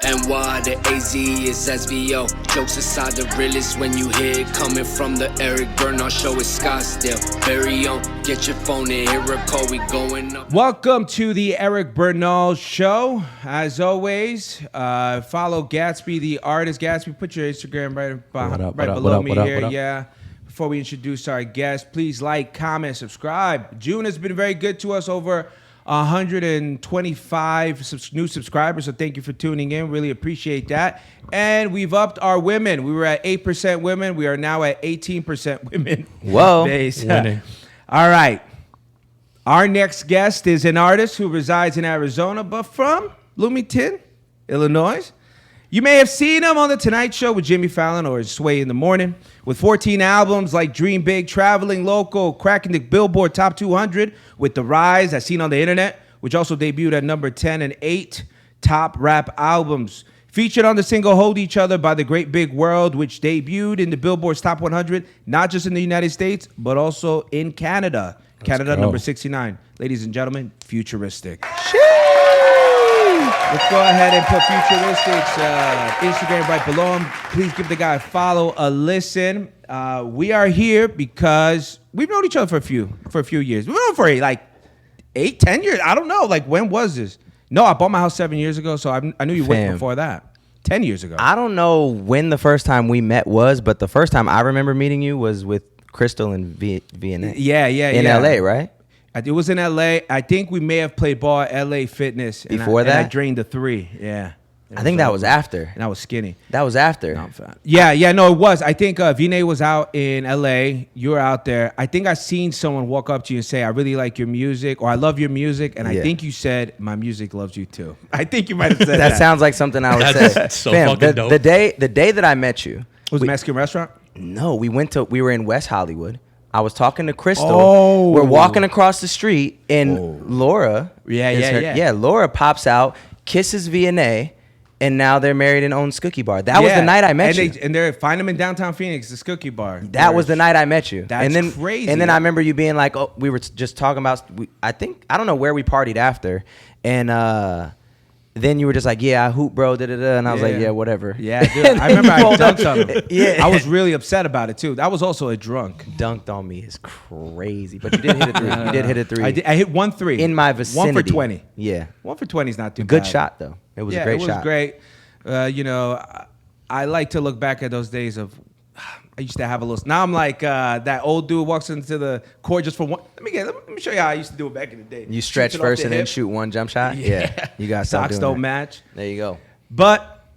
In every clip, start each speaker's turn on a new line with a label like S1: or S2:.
S1: NY, the AZ is SVO. Jokes aside, the realest when you hear it coming from the Eric Bernal show. It's Scottsdale. Very own. Get your phone and hear a call. We going up.
S2: Welcome to the Eric Bernal show. As always, follow Gatsby, the artist. Gatsby, put your Instagram right below me here. Yeah. Before we introduce our guest, please like, comment, subscribe. June has been very good to us, over 125 new subscribers, so thank you for tuning in. Really appreciate that. And we've upped our women. We were at 8% women. We are now at 18% women.
S3: Whoa.
S2: Winning. All right. Our next guest is an artist who resides in Arizona, but from Bloomington, Illinois. You may have seen him on The Tonight Show with Jimmy Fallon or Sway in the Morning. With 14 albums like Dream Big, Traveling Local, cracking the Billboard Top 200 with The Rise, as seen on the internet, which also debuted at number 10 and 8 top rap albums. Featured on the single Hold Each Other by The Great Big World, which debuted in the Billboard's Top 100, not just in the United States, but also in Canada. Canada, number 69. Ladies and gentlemen, Futuristic. Let's go ahead and put Futuristic's Instagram right below him. Please give the guy a follow, a listen. We are here because we've known each other for a few years. We've known for like 8, 10 years. I don't know. Like, when was this? No, I bought my house 7 years ago, so I knew you way before that. 10 years ago.
S3: I don't know when the first time we met was, but the first time I remember meeting you was with Crystal in Vienna.
S2: Yeah.
S3: In LA, right?
S2: It was in LA. I think we may have played ball at LA Fitness.
S3: Before that?
S2: And I drained the 3. Yeah.
S3: I think that was after.
S2: And I was skinny.
S3: That was after.
S2: No, I'm fat. Yeah, no, it was. I think Vinay was out in LA. You were out there. I think I seen someone walk up to you and say, I really like your music, or I love your music. And I think you said, my music loves you too. I think you might have said that.
S3: That sounds like something I would say.
S4: That's so fucking dope.
S3: The day that I met you.
S2: Was it a Mexican restaurant?
S3: No, we were in West Hollywood. I was talking to Crystal.
S2: Oh.
S3: We're walking across the street, and Laura.
S2: Yeah.
S3: Laura pops out, kisses V&A, and now they're married and own Skookie Bar. That was the night I met you.
S2: And they're find them in downtown Phoenix, the Skookie Bar.
S3: That was the night I met you.
S2: That's crazy.
S3: And then I remember you being like, "Oh, we were just talking about." I don't know where we partied after, and then you were just like, "Yeah, I hoop, bro." And I was like, "Yeah, whatever."
S2: Yeah, dude. I remember I dunked on him.
S3: Yeah,
S2: I was really upset about it too. I was also a drunk.
S3: Dunked on me is crazy, but you did hit a 3. You did hit a 3.
S2: I hit 1 3
S3: in my vicinity.
S2: 1 for 20.
S3: Yeah,
S2: 1 for 20 is not too bad.
S3: Good shot though. It was a great shot.
S2: It was great. I like to look back at those days of. I used to have a little. Now I'm like that old dude walks into the court just for one. Let me show you how I used to do it back in the day.
S3: You stretch first and then shoot one jump shot. Yeah, you got
S2: socks don't match.
S3: There you go.
S2: But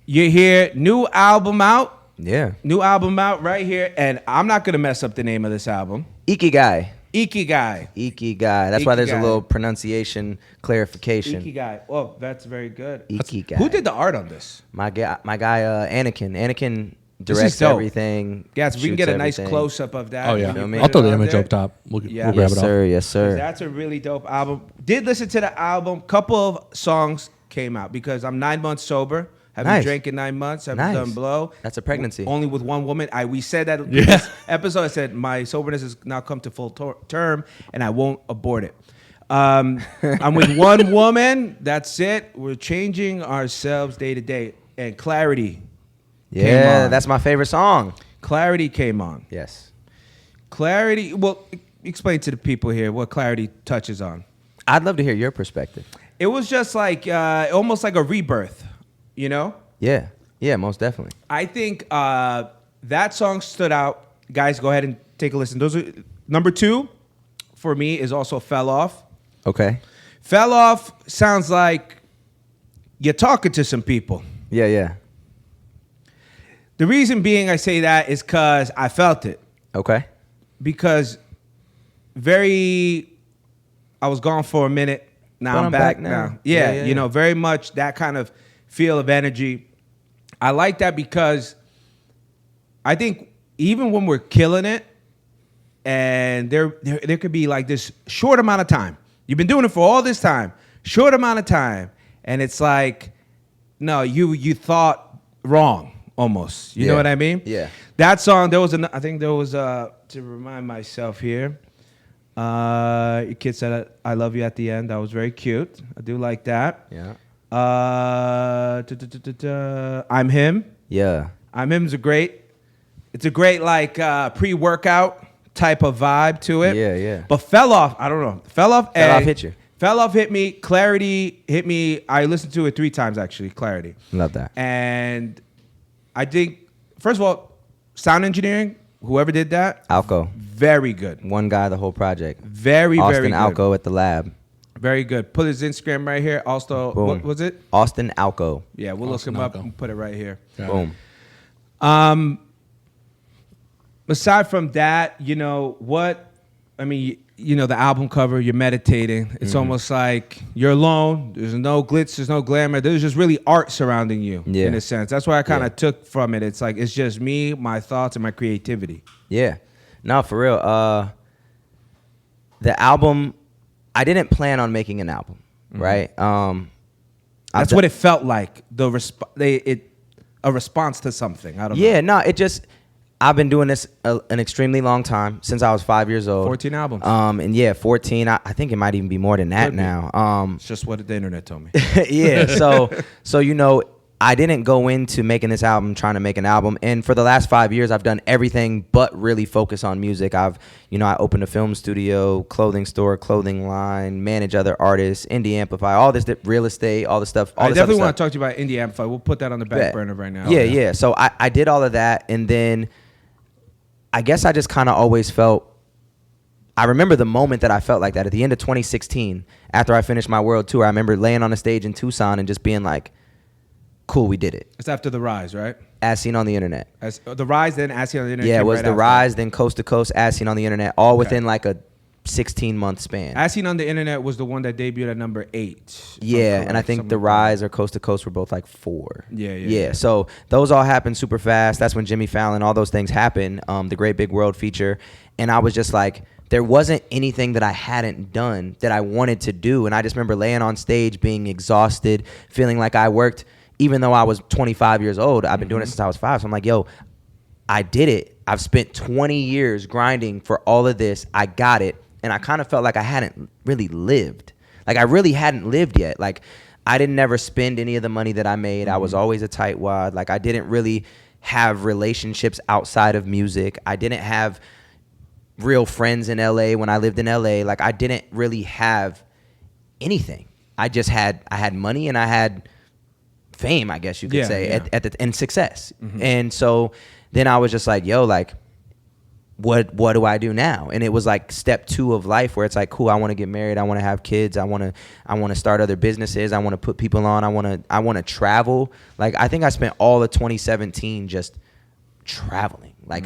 S2: you're here, new album out.
S3: Yeah,
S2: new album out right here, and I'm not gonna mess up the name of this album.
S3: IKIGAI. That's why there's a little pronunciation clarification.
S2: IKIGAI. Oh, that's very good.
S3: IKIGAI.
S2: Who did the art on this?
S3: My guy, Anakin. Anakin directs everything.
S2: Yeah, so we can get a nice close up of that.
S4: Oh yeah,
S3: you know
S4: I'll throw the image up top. We'll grab it off.
S3: Yes, sir.
S2: That's a really dope album. Did listen to the album. Couple of songs came out because I'm 9 months sober. Haven't drank in 9 months. Haven't done blow.
S3: That's a pregnancy.
S2: Only with one woman. We said that in this episode. I said my soberness has now come to full term, and I won't abort it. I'm with one woman. That's it. We're changing ourselves day to day. And Clarity.
S3: Yeah, that's my favorite song.
S2: Clarity came on.
S3: Yes.
S2: Clarity. Well, explain to the people here what Clarity touches on.
S3: I'd love to hear your perspective.
S2: It was just like almost like a rebirth. You know?
S3: Yeah, most definitely.
S2: I think that song stood out. Guys, go ahead and take a listen. Those are number 2 for me is also Fell Off.
S3: Okay.
S2: Fell Off sounds like you're talking to some people.
S3: Yeah.
S2: The reason being I say that is because I felt it.
S3: Okay.
S2: Because I was gone for a minute. Now I'm back now. Yeah, you know, very much that kind of feel of energy. I like that because I think even when we're killing it, and there could be like this short amount of time. You've been doing it for all this time, short amount of time, and it's like, no, you thought wrong almost. You know what I mean?
S3: Yeah.
S2: That song, there was to remind myself here. Your kid said, "I love you" at the end. That was very cute. I do like that.
S3: Yeah.
S2: I'm Him.
S3: Yeah.
S2: I'm Him's it's a great like pre-workout type of vibe to it.
S3: Yeah, yeah.
S2: But Fell Off, I don't know. Fell Off
S3: hit you.
S2: Fell Off hit me. Clarity hit me. I listened to it 3 times actually, Clarity.
S3: Love that.
S2: And I think, first of all, sound engineering, whoever did that.
S3: Alco.
S2: Very good.
S3: One guy, the whole project.
S2: Very, very good.
S3: Austin Alco at the lab.
S2: Very good. Put his Instagram right here. Also,
S3: Boom.
S2: what was it?
S3: Austin Alco.
S2: Yeah, we'll
S4: Austin
S2: look him up
S4: Alco.
S2: and put it right here.
S3: Boom.
S2: Aside from that, the album cover, you're meditating. It's almost like you're alone. There's no glitz, there's no glamour. There's just really art surrounding you in a sense. That's what I kind of took from it. It's like, it's just me, my thoughts, and my creativity.
S3: Yeah. No, for real. The album, I didn't plan on making an album, right?
S2: That's what it felt like. A response to something. I don't know.
S3: Yeah, no, I've been doing this an extremely long time, since I was 5 years old.
S2: 14 albums.
S3: And yeah, 14. I think it might even be more than that now.
S2: It's just what the internet told me.
S3: Yeah, so I didn't go into making this album trying to make an album. And for the last 5 years, I've done everything but really focus on music. I opened a film studio, clothing store, clothing line, manage other artists, indie amplify, all this real estate, all the stuff.
S2: I definitely want to talk to you about indie amplify. We'll put that on the back burner right now.
S3: Yeah. So I did all of that. And then I guess I just kind of always felt, I remember the moment that I felt like that at the end of 2016, after I finished my world tour. I remember laying on a stage in Tucson and just being like, cool, we did it.
S2: It's after The Rise, right?
S3: As Seen on the Internet.
S2: The Rise, then As Seen on the Internet.
S3: Yeah, it was
S2: right
S3: The
S2: after.
S3: Rise, then Coast to Coast, As Seen on the Internet, all within like a 16-month span.
S2: As Seen on the Internet was the one that debuted at number 8.
S3: Yeah, and I think The Rise or Coast to Coast were both like 4.
S2: Yeah.
S3: So those all happened super fast. That's when Jimmy Fallon, all those things happened, the Great Big World feature. And I was just like, there wasn't anything that I hadn't done that I wanted to do. And I just remember laying on stage being exhausted, feeling like I worked. Even though I was 25 years old, I've been doing it since I was 5. So I'm like, yo, I did it. I've spent 20 years grinding for all of this. I got it. And I kind of felt like I hadn't really lived. Like I really hadn't lived yet. Like I didn't never spend any of the money that I made. I was always a tightwad. Like I didn't really have relationships outside of music. I didn't have real friends in LA when I lived in LA. Like I didn't really have anything. I had money and I had fame, I guess you could say, and success. And so then I was just like, yo, like, what do I do now? And it was like step 2 of life, where it's like, cool, I want to get married, I want to have kids, I want to start other businesses, I want to put people on, I want to travel. Like I think I spent all of 2017 just traveling. Like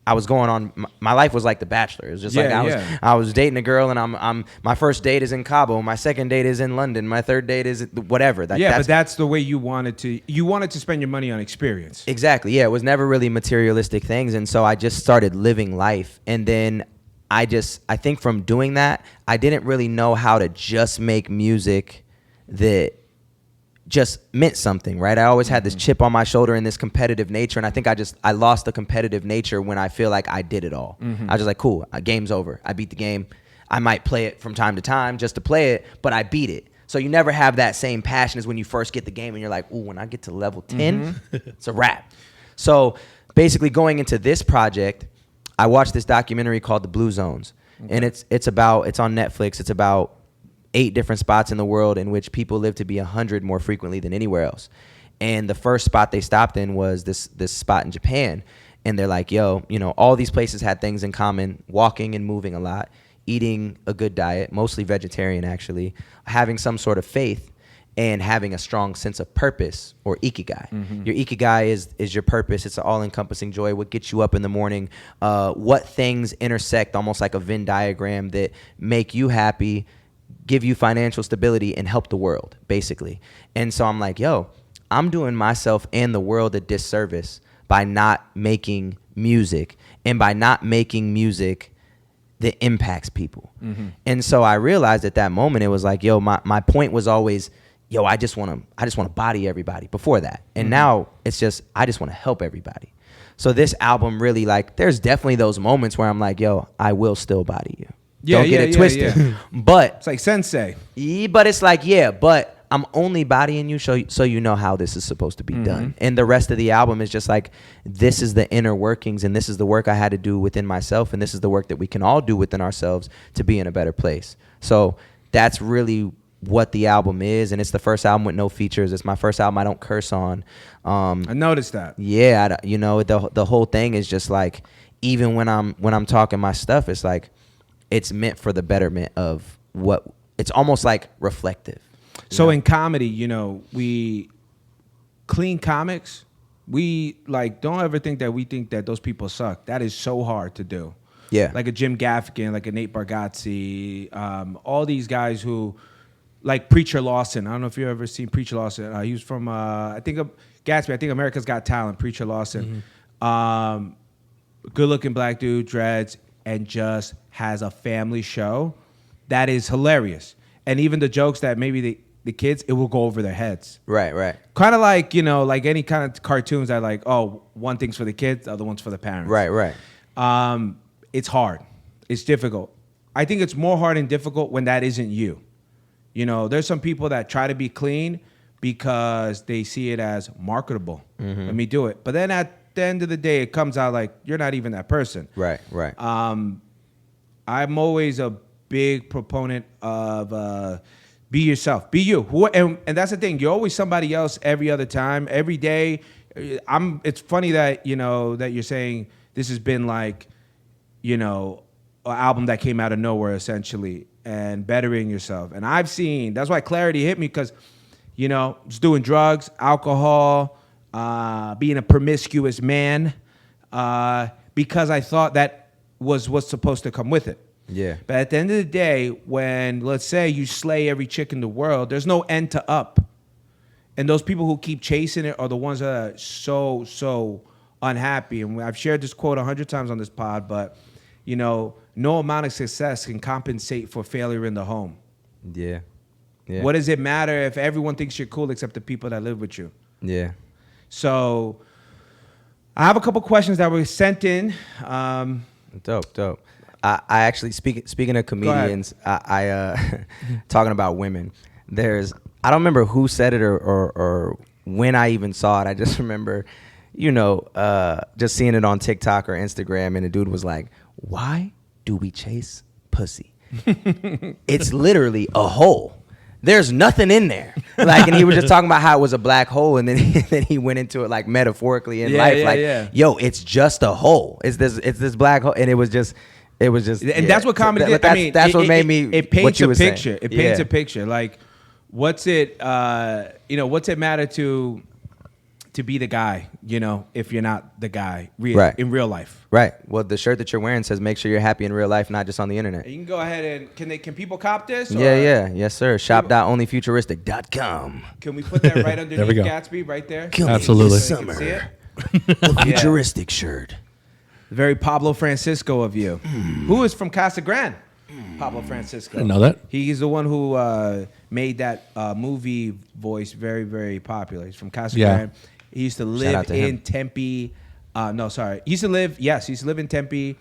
S3: I was going on. My life was like The Bachelor. It was just I was dating a girl, and I'm my first date is in Cabo, my second date is in London, my third date is whatever.
S2: But that's the way you wanted to. You wanted to spend your money on experience.
S3: Exactly. Yeah, it was never really materialistic things, and so I just started living life, and then I think from doing that, I didn't really know how to just make music that just meant something, right? I always had this chip on my shoulder and this competitive nature, and I think I lost the competitive nature when I feel like I did it all. I was just like, cool, game's over. I beat the game. I might play it from time to time just to play it, but I beat it. So you never have that same passion as when you first get the game and you're like, ooh, when I get to level 10, it's a wrap. So basically going into this project, I watched this documentary called The Blue Zones, and it's on Netflix. It's about 8 different spots in the world in which people live to be 100 more frequently than anywhere else. And the first spot they stopped in was this spot in Japan. And they're like, yo, all these places had things in common: walking and moving a lot, eating a good diet, mostly vegetarian actually, having some sort of faith, and having a strong sense of purpose, or IKIGAI. Your IKIGAI is your purpose. It's an all-encompassing joy, what gets you up in the morning, what things intersect almost like a Venn diagram that make you happy, give you financial stability, and help the world, basically. And so I'm like, yo, I'm doing myself and the world a disservice by not making music, and by not making music that impacts people. And so I realized at that moment, it was like, yo, my point was always, yo, I just want to body everybody before that. And now it's just, I just want to help everybody. So this album really, like, there's definitely those moments where I'm like, yo, I will still body you. Don't get it twisted. But
S2: it's like Sensei.
S3: But it's like, but I'm only bodying you so you know how this is supposed to be done. And the rest of the album is just like, this is the inner workings, and this is the work I had to do within myself, and this is the work that we can all do within ourselves to be in a better place. So that's really what the album is, and it's the first album with no features. It's my first album I don't curse on.
S2: I noticed that.
S3: Yeah, you know, the whole thing is just like, even when I'm talking my stuff, it's like, it's meant for the betterment of what, it's almost like reflective.
S2: So in comedy, you know, we clean comics. We like, don't ever think that we think that those people suck. That is so hard to do.
S3: Yeah.
S2: Like a Jim Gaffigan, like a Nate Bargatze, all these guys who, like Preacher Lawson. I don't know if you've ever seen Preacher Lawson. He was from, I think America's Got Talent, Preacher Lawson. Good-looking black dude, dreads, and just has a family show that is hilarious. And even the jokes that maybe the kids, it will go over their heads.
S3: Right.
S2: Kind of like, you know, like any kind of cartoons that like, oh, one thing's for the kids, the other one's for the parents.
S3: Right.
S2: It's hard. It's difficult. I think it's more hard and difficult when that isn't you. You know, there's some people that try to be clean because they see it as marketable. Let me do it. But then at the end of the day, it comes out like you're not even that person.
S3: Right.
S2: I'm always a big proponent of be yourself, be you. And that's the thing. You're always somebody else every other time, every day. It's funny that, you know, that you're saying this has been like, you know, an album that came out of nowhere essentially, and bettering yourself. And I've seen, that's why Clarity hit me, because, you know, just doing drugs, alcohol, being a promiscuous man, because I thought that was what's supposed to come with it.
S3: Yeah.
S2: But at the end of the day, when, let's say, you slay every chick in the world, there's no end to up. And those people who keep chasing it are the ones that are so unhappy. And I've shared this quote 100 times on this pod, but, you know, no amount of success can compensate for failure in the home.
S3: Yeah.
S2: What does it matter if everyone thinks you're cool except the people that live with you?
S3: Yeah.
S2: So I have a couple questions that were sent in.
S3: Dope. I actually, speaking of comedians, I talking about women, I don't remember who said it or when I even saw it. I just remember, you know, just seeing it on TikTok or Instagram, and the dude was like, why do we chase pussy? It's literally a hole. There's nothing in there. Like, and he was just talking about how it was a black hole, and then he went into it like metaphorically in life. Yo, it's just a hole. It's this black hole, and it was just. And
S2: that's what comedy did. I mean,
S3: that's what made me.
S2: It paints a picture.
S3: Saying.
S2: It paints a picture. Like, what's it? What's it matter to be the guy? You know, if you're not the guy, in real life.
S3: Right. Well, the shirt that you're wearing says, "Make sure you're happy in real life, not just on the internet."
S2: You can go ahead and can people cop this? Or?
S3: Yes, sir. Shop.onlyfuturistic.com.
S2: Can we put that right underneath
S4: we go.
S2: Gatsby, right there?
S4: Absolutely.
S2: So you can see it?
S3: A futuristic shirt.
S2: Very Pablo Francisco of you. Who is from Casa Grande? Pablo Francisco.
S4: I didn't know that.
S2: He's the one who made that movie voice very, very popular. He's from Casa Grande. He used to live in Tempe. He used to live in Tempe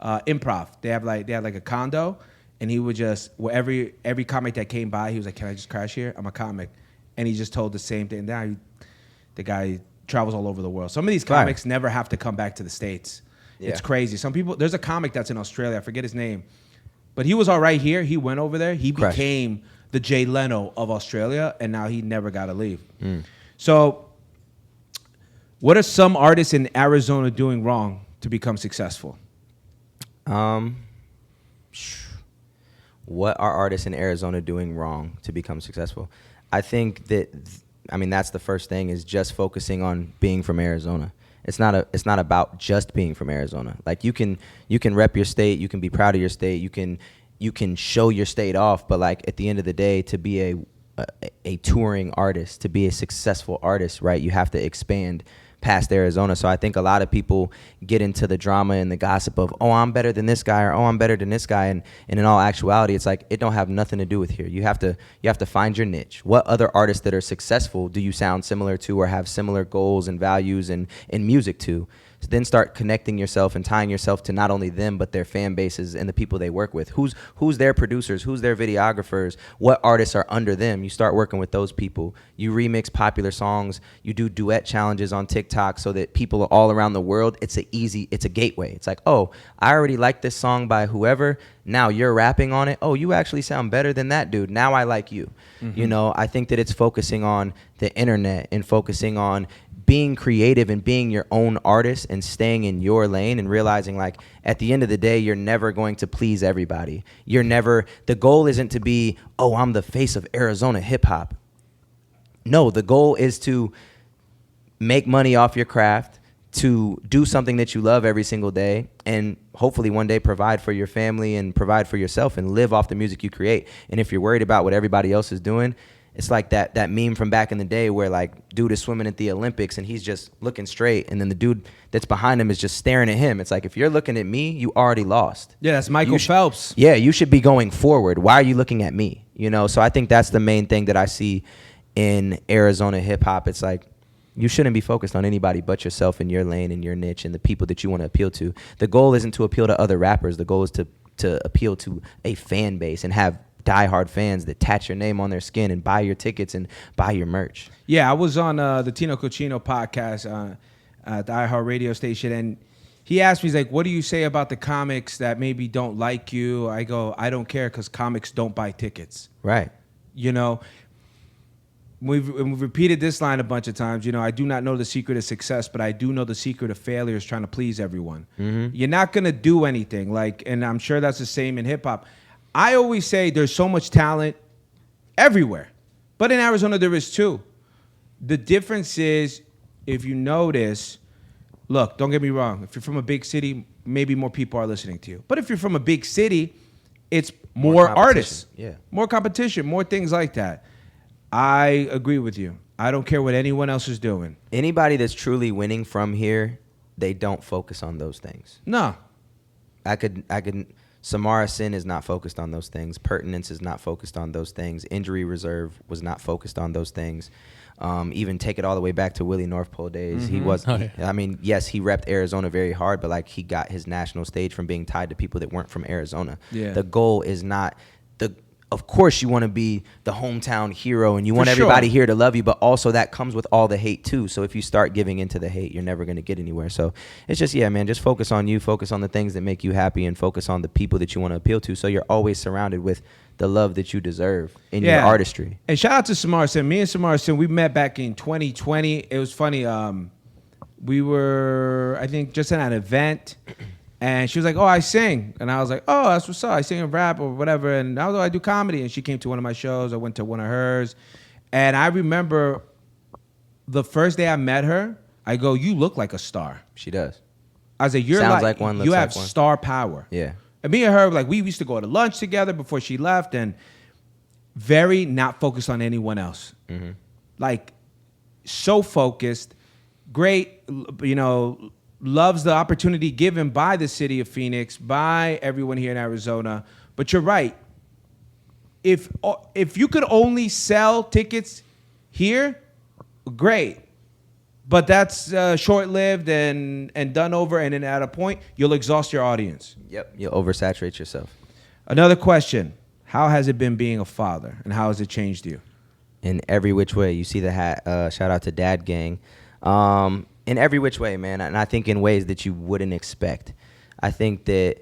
S2: Improv. They had like a condo, and he would just, every comic that came by, he was like, "Can I just crash here? I'm a comic." And he just told the same thing. Now the guy travels all over the world. Some of these comics never have to come back to the States. Yeah. It's crazy. Some people, there's a comic that's in Australia. I forget his name. But he was all right here. He went over there. He became the Jay Leno of Australia, and now he never got to leave. So what are some artists in Arizona doing wrong to become successful?
S3: What are artists in Arizona doing wrong to become successful? I think that's the first thing, is just focusing on being from Arizona. It's not about just being from Arizona. Like, you can rep your state, you can be proud of your state, you can show your state off, but like at the end of the day, to be a touring artist, to be a successful artist, right, you have to expand past Arizona. So I think a lot of people get into the drama and the gossip of, oh, I'm better than this guy, or oh, I'm better than this guy, and in all actuality, it's like, it don't have nothing to do with here. You have to find your niche. What other artists that are successful do you sound similar to, or have similar goals and values and music to? then start connecting yourself and tying yourself to not only them but their fan bases and the people they work with. Who's their producers, who's their videographers, what artists are under them. You start working with those people. You remix popular songs, you do duet challenges on TikTok so that people all around the world, it's a gateway. It's like, oh, I already like this song by whoever, now you're rapping on it. Oh, you actually sound better than that dude. Now I like you. You know, I think that it's focusing on the internet and focusing on being creative and being your own artist and staying in your lane and realizing, like, at the end of the day, you're never going to please everybody. The goal isn't to be, oh, I'm the face of Arizona hip hop. No, the goal is to make money off your craft, to do something that you love every single day, and hopefully one day provide for your family and provide for yourself and live off the music you create. And if you're worried about what everybody else is doing, it's like that meme from back in the day where, like, dude is swimming at the Olympics and he's just looking straight, and then the dude that's behind him is just staring at him. It's like, if you're looking at me, you already lost.
S2: Yeah, that's Michael Phelps.
S3: Yeah, you should be going forward. Why are you looking at me? You know, so I think that's the main thing that I see in Arizona hip hop. It's like, you shouldn't be focused on anybody but yourself and your lane and your niche and the people that you want to appeal to. The goal isn't to appeal to other rappers. The goal is to appeal to a fan base and have diehard fans that tat your name on their skin and buy your tickets and buy your merch.
S2: Yeah, I was on the Tino Cochino podcast at the iHeart radio station, and he asked me, he's like, what do you say about the comics that maybe don't like you? I go, I don't care, because comics don't buy tickets.
S3: Right.
S2: You know, we've repeated this line a bunch of times. You know, I do not know the secret of success, but I do know the secret of failure is trying to please everyone. You're not going to do anything. Like, and I'm sure that's the same in hip hop. I always say there's so much talent everywhere, but in Arizona there is too. The difference is, if you notice, look, don't get me wrong, if you're from a big city, maybe more people are listening to you. But if you're from a big city, it's more artists, more competition, more things like that. I agree with you. I don't care what anyone else is doing.
S3: Anybody that's truly winning from here, they don't focus on those things.
S2: No.
S3: I could Samara Sin is not focused on those things. Pertinence is not focused on those things. Injury Reserve was not focused on those things. Even take it all the way back to Willie North Pole days. He was, I mean, yes, he repped Arizona very hard, but like, he got his national stage from being tied to people that weren't from Arizona. Yeah. The goal is not of course you want to be the hometown hero and you want everybody here to love you, but also that comes with all the hate too. So if you start giving into the hate, you're never going to get anywhere. So it's just, yeah, man, just focus on you, focus on the things that make you happy, and focus on the people that you want to appeal to. So you're always surrounded with the love that you deserve in your artistry. And
S2: shout out to Samara Sin. Me and Samara Sin, we met back in 2020. It was funny. We were, I think, just at an event. And she was like, oh, I sing. And I was like, oh, that's what's up. I sing and rap or whatever. And I was like, I do comedy. And she came to one of my shows. I went to one of hers. And I remember the first day I met her, I go, you look like a star.
S3: She does.
S2: I was like, you're
S3: Sounds
S2: like
S3: one,
S2: you
S3: looks
S2: have
S3: like one.
S2: star power.
S3: Yeah.
S2: And me and her, like, we used to go to lunch together before she left, and very not focused on anyone else. Like, so focused, great, you know, loves the opportunity given by the city of Phoenix, by everyone here in Arizona. But you're right. If you could only sell tickets here, great. But that's short-lived and done over, and then at a point, you'll exhaust your audience.
S3: Yep, you'll oversaturate yourself.
S2: Another question. How has it been being a father, and how has it changed you?
S3: In every which way. You see the hat. Shout out to Dad Gang. In every which way, man, and I think in ways that you wouldn't expect. I think that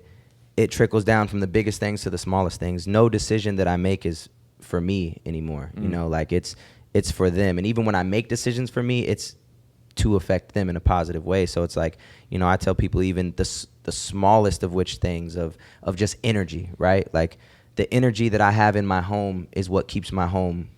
S3: it trickles down from the biggest things to the smallest things. No decision that I make is for me anymore. You know, like, it's for them. And even when I make decisions for me, it's to affect them in a positive way. So it's like, you know, I tell people even the smallest of which things of just energy, right? Like, the energy that I have in my home is what keeps my home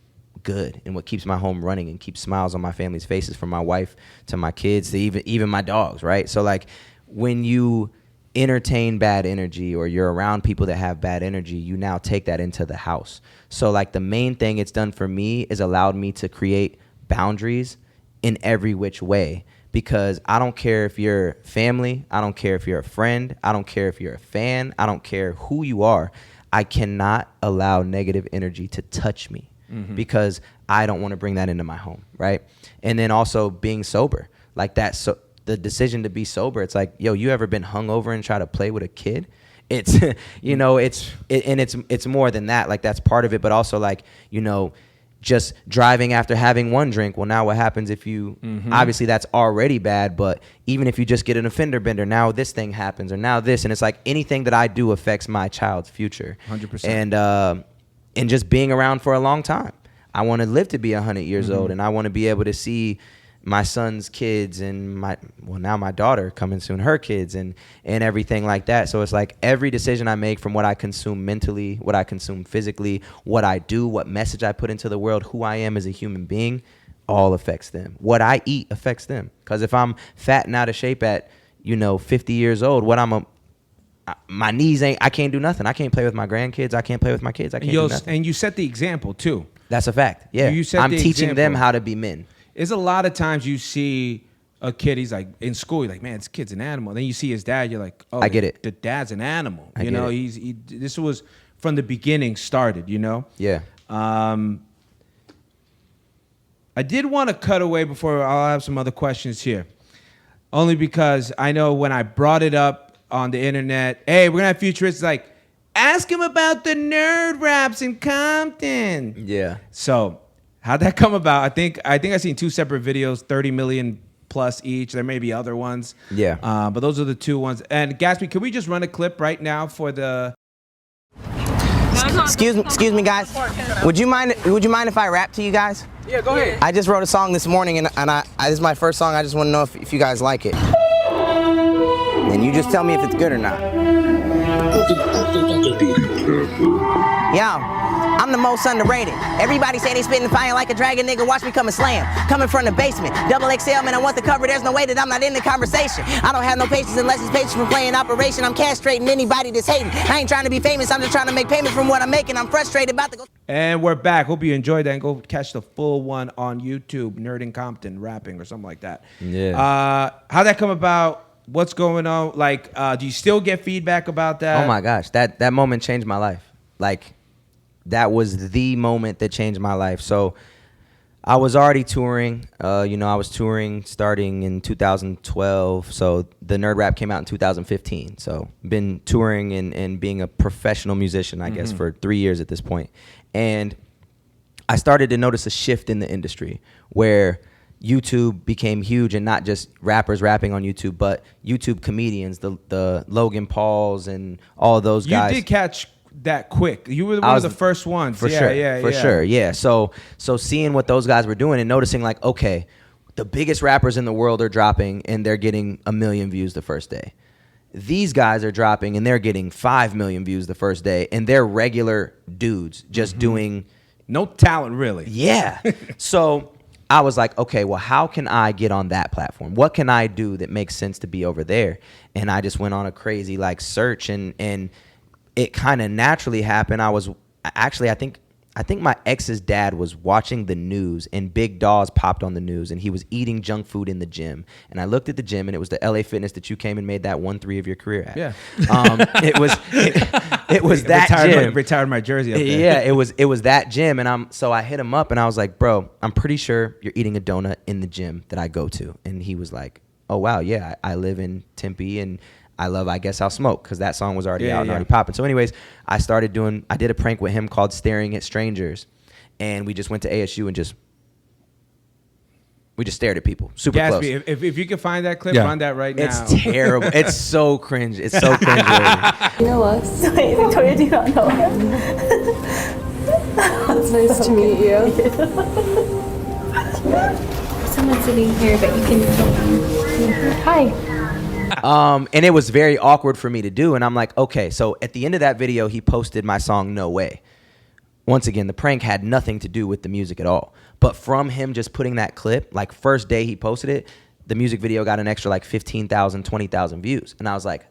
S3: good and what keeps my home running and keeps smiles on my family's faces, from my wife to my kids to even my dogs, right? So like, when you entertain bad energy or you're around people that have bad energy, you now take that into the house. So like, the main thing it's done for me is allowed me to create boundaries in every which way, because I don't care if you're family, I don't care if you're a friend, I don't care if you're a fan, I don't care who you are. I cannot allow negative energy to touch me. Because I don't want to bring that into my home, right? And then also being sober, like that. So the decision to be sober, it's like, yo, you ever been hungover and try to play with a kid? It's, you know, it's more than that. Like, that's part of it, but also, like, you know, just driving after having one drink. Well, now what happens if you, obviously that's already bad, but even if you just get an offender bender, now this thing happens, or now this, and it's like anything that I do affects my child's future.
S2: 100%.
S3: And just being around for a long time. I want to live to be 100 years old, and I want to be able to see my son's kids and now my daughter coming soon, her kids and everything like that. So it's like every decision I make, from what I consume mentally, what I consume physically, what I do, what message I put into the world, who I am as a human being, all affects them. What I eat affects them. Because if I'm fat and out of shape at, 50 years old, my knees I can't do nothing. I can't play with my grandkids. I can't play with my kids. I can't do nothing.
S2: And you set the example too.
S3: That's a fact. Yeah. I'm teaching them how to be men.
S2: There's a lot of times you see a kid, he's like in school, you're like, man, this kid's an animal. Then you see his dad, you're like, oh,
S3: I get it.
S2: The dad's an animal.
S3: I get
S2: it. This was from the beginning started,
S3: Yeah.
S2: I did want to cut away before I'll have some other questions here. Only because I know when I brought it up on the internet, hey, we're going to have Futuristic, like, ask him about the nerd raps in Compton.
S3: Yeah.
S2: So how'd that come about? I think I've seen 2 separate videos, 30 million plus each. There may be other ones.
S3: Yeah.
S2: But those are the 2 ones. And Gatsby, can we just run a clip right now for the...
S5: Excuse me, guys. Would you mind if I rap to you guys?
S2: Yeah, go ahead.
S5: I just wrote a song this morning, and this is my first song. I just want to know if you guys like it. And you just tell me if it's good or not. Yo, I'm the most underrated. Everybody say they spitting fire like a dragon, nigga. Watch me come and slam. Coming from the basement, double XL, man. I want the cover. There's no way that I'm not in the conversation. I don't have no patience unless it's patience from playing Operation. I'm castrating anybody that's hating. I ain't trying to be famous. I'm just trying to make payments from what I'm making. I'm frustrated about to go.
S2: And we're back. Hope you enjoyed that. And go catch the full one on YouTube, Nerd in Compton rapping or something like that.
S3: Yeah.
S2: How'd that come about? What's going on? Like, do you still get feedback about that?
S3: Oh my gosh, that moment changed my life. Like, that was the moment that changed my life. So I was already touring. I was touring starting in 2012. So the Nerd Rap came out in 2015. So been touring and being a professional musician, I guess, for 3 years at this point. And I started to notice a shift in the industry where YouTube became huge, and not just rappers rapping on YouTube, but YouTube comedians, the Logan Pauls and all of those guys.
S2: You did catch that quick. You were one of the first ones.
S3: For sure. Yeah. So seeing what those guys were doing and noticing, like, okay, the biggest rappers in the world are dropping and they're getting 1 million views the first day. These guys are dropping and they're getting 5 million views the first day, and they're regular dudes just doing
S2: no talent, really.
S3: Yeah. So I was like, okay, well, how can I get on that platform? What can I do that makes sense to be over there? And I just went on a crazy search, and it kind of naturally happened. I think my ex's dad was watching the news, and Big Dawes popped on the news, and he was eating junk food in the gym. And I looked at the gym, and it was the LA Fitness that you came and made that 1-3 of your career at.
S2: Yeah.
S3: It was that gym.
S2: Retired my jersey up there.
S3: Yeah, it was that gym, and so I hit him up, and I was like, bro, I'm pretty sure you're eating a donut in the gym that I go to. And he was like, oh wow, yeah, I live in Tempe, and I love I Guess I'll Smoke, because that song was already out and already popping. So anyways, I did a prank with him called Staring at Strangers, and we just went to ASU and we just stared at people super
S2: Gatsby,
S3: close.
S2: If you can find that clip, run that right now.
S3: It's terrible. It's so cringe. It's so cringe.
S6: You know us.
S7: Wait, Victoria, do you not know him?
S6: It's nice to meet you.
S7: Someone's sitting here, but you can. Hi.
S3: And it was very awkward for me to do. And I'm like, okay. So at the end of that video, he posted my song No Way. Once again, the prank had nothing to do with the music at all. But from him just putting that clip, first day he posted it, the music video got an extra 15,000, 20,000 views. And I was like,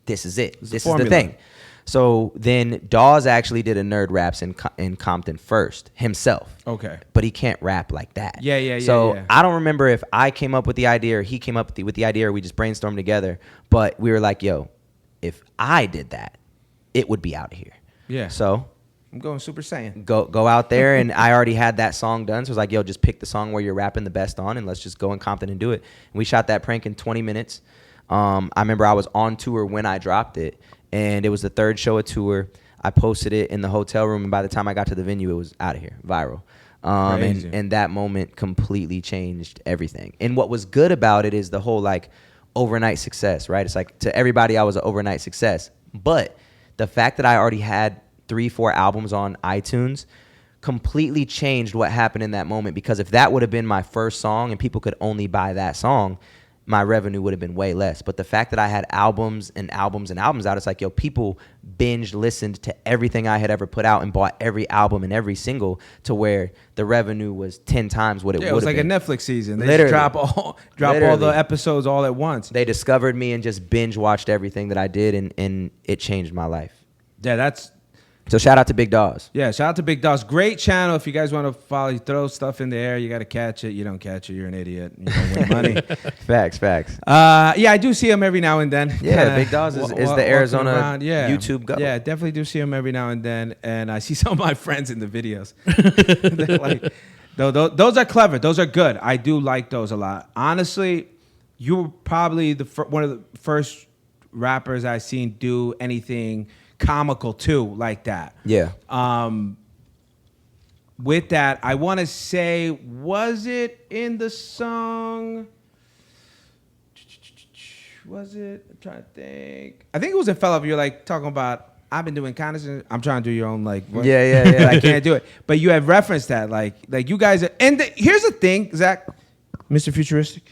S3: this is it. This is the thing. So then Dawes actually did a Nerd Raps in Compton first himself.
S2: Okay.
S3: But he can't rap like that.
S2: Yeah.
S3: So I don't remember if I came up with the idea or he came up with the idea, or we just brainstormed together. But we were like, yo, if I did that, it would be out of here.
S2: Yeah.
S3: So
S2: I'm going Super Saiyan.
S3: Go out there, and I already had that song done. So I was like, yo, just pick the song where you're rapping the best on, and let's just go in Compton and do it. And we shot that prank in 20 minutes. I remember I was on tour when I dropped it, and it was the third show of tour. I posted it in the hotel room, and by the time I got to the venue, it was out of here, viral. And that moment completely changed everything. And what was good about it is the whole like overnight success, right? It's like to everybody, I was an overnight success. But the fact that I already had 3-4 albums on iTunes completely changed what happened in that moment. Because if that would have been my first song and people could only buy that song, my revenue would have been way less. But the fact that I had albums and albums and albums out, it's like, yo, people binge listened to everything I had ever put out and bought every album and every single, to where the revenue was 10 times what it would have been.
S2: It was like a Netflix season. They
S3: Literally.
S2: just drop all the episodes all at once.
S3: They discovered me and just binge watched everything that I did, and it changed my life.
S2: Yeah, that's...
S3: So shout out to Big Dogs.
S2: Yeah, shout out to Big Dogs. Great channel. If you guys want to follow, you throw stuff in the air, you got to catch it. You don't catch it, you're an idiot. You don't win money.
S3: Facts.
S2: Yeah, I do see him every now and then.
S3: Yeah, Big Dogs is the Arizona YouTube go.
S2: Yeah, definitely do see him every now and then. And I see some of my friends in the videos. They're like, those are clever. Those are good. I do like those a lot. Honestly, you were probably one of the first rappers I've seen do anything comical too, like that.
S3: Yeah.
S2: With that, I want to say, was it in the song? Was it? I'm trying to think. I think it was a fella. You're like talking about, I've been doing kindness. I'm trying to do your own like. Voice,
S3: yeah.
S2: But I can't do it. But you have referenced that, like you guys are. And here's the thing, Zach, Mr. Futuristic.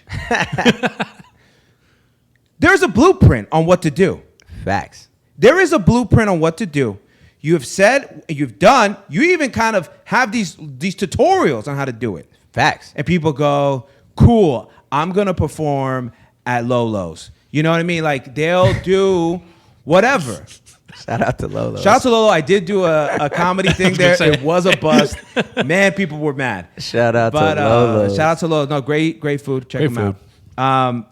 S2: There's a blueprint on what to do.
S3: Facts.
S2: There is a blueprint on what to do. You have said, you've done, you even kind of have these tutorials on how to do it.
S3: Facts.
S2: And people go, cool, I'm going to perform at Lolo's. You know what I mean? Like, they'll do whatever.
S3: Shout out to Lolo.
S2: Shout out to Lolo. I did do a comedy thing there. It was a bust. Man, people were mad.
S3: Shout out to Lolo.
S2: Shout out to Lolo. No, great food. Check them out.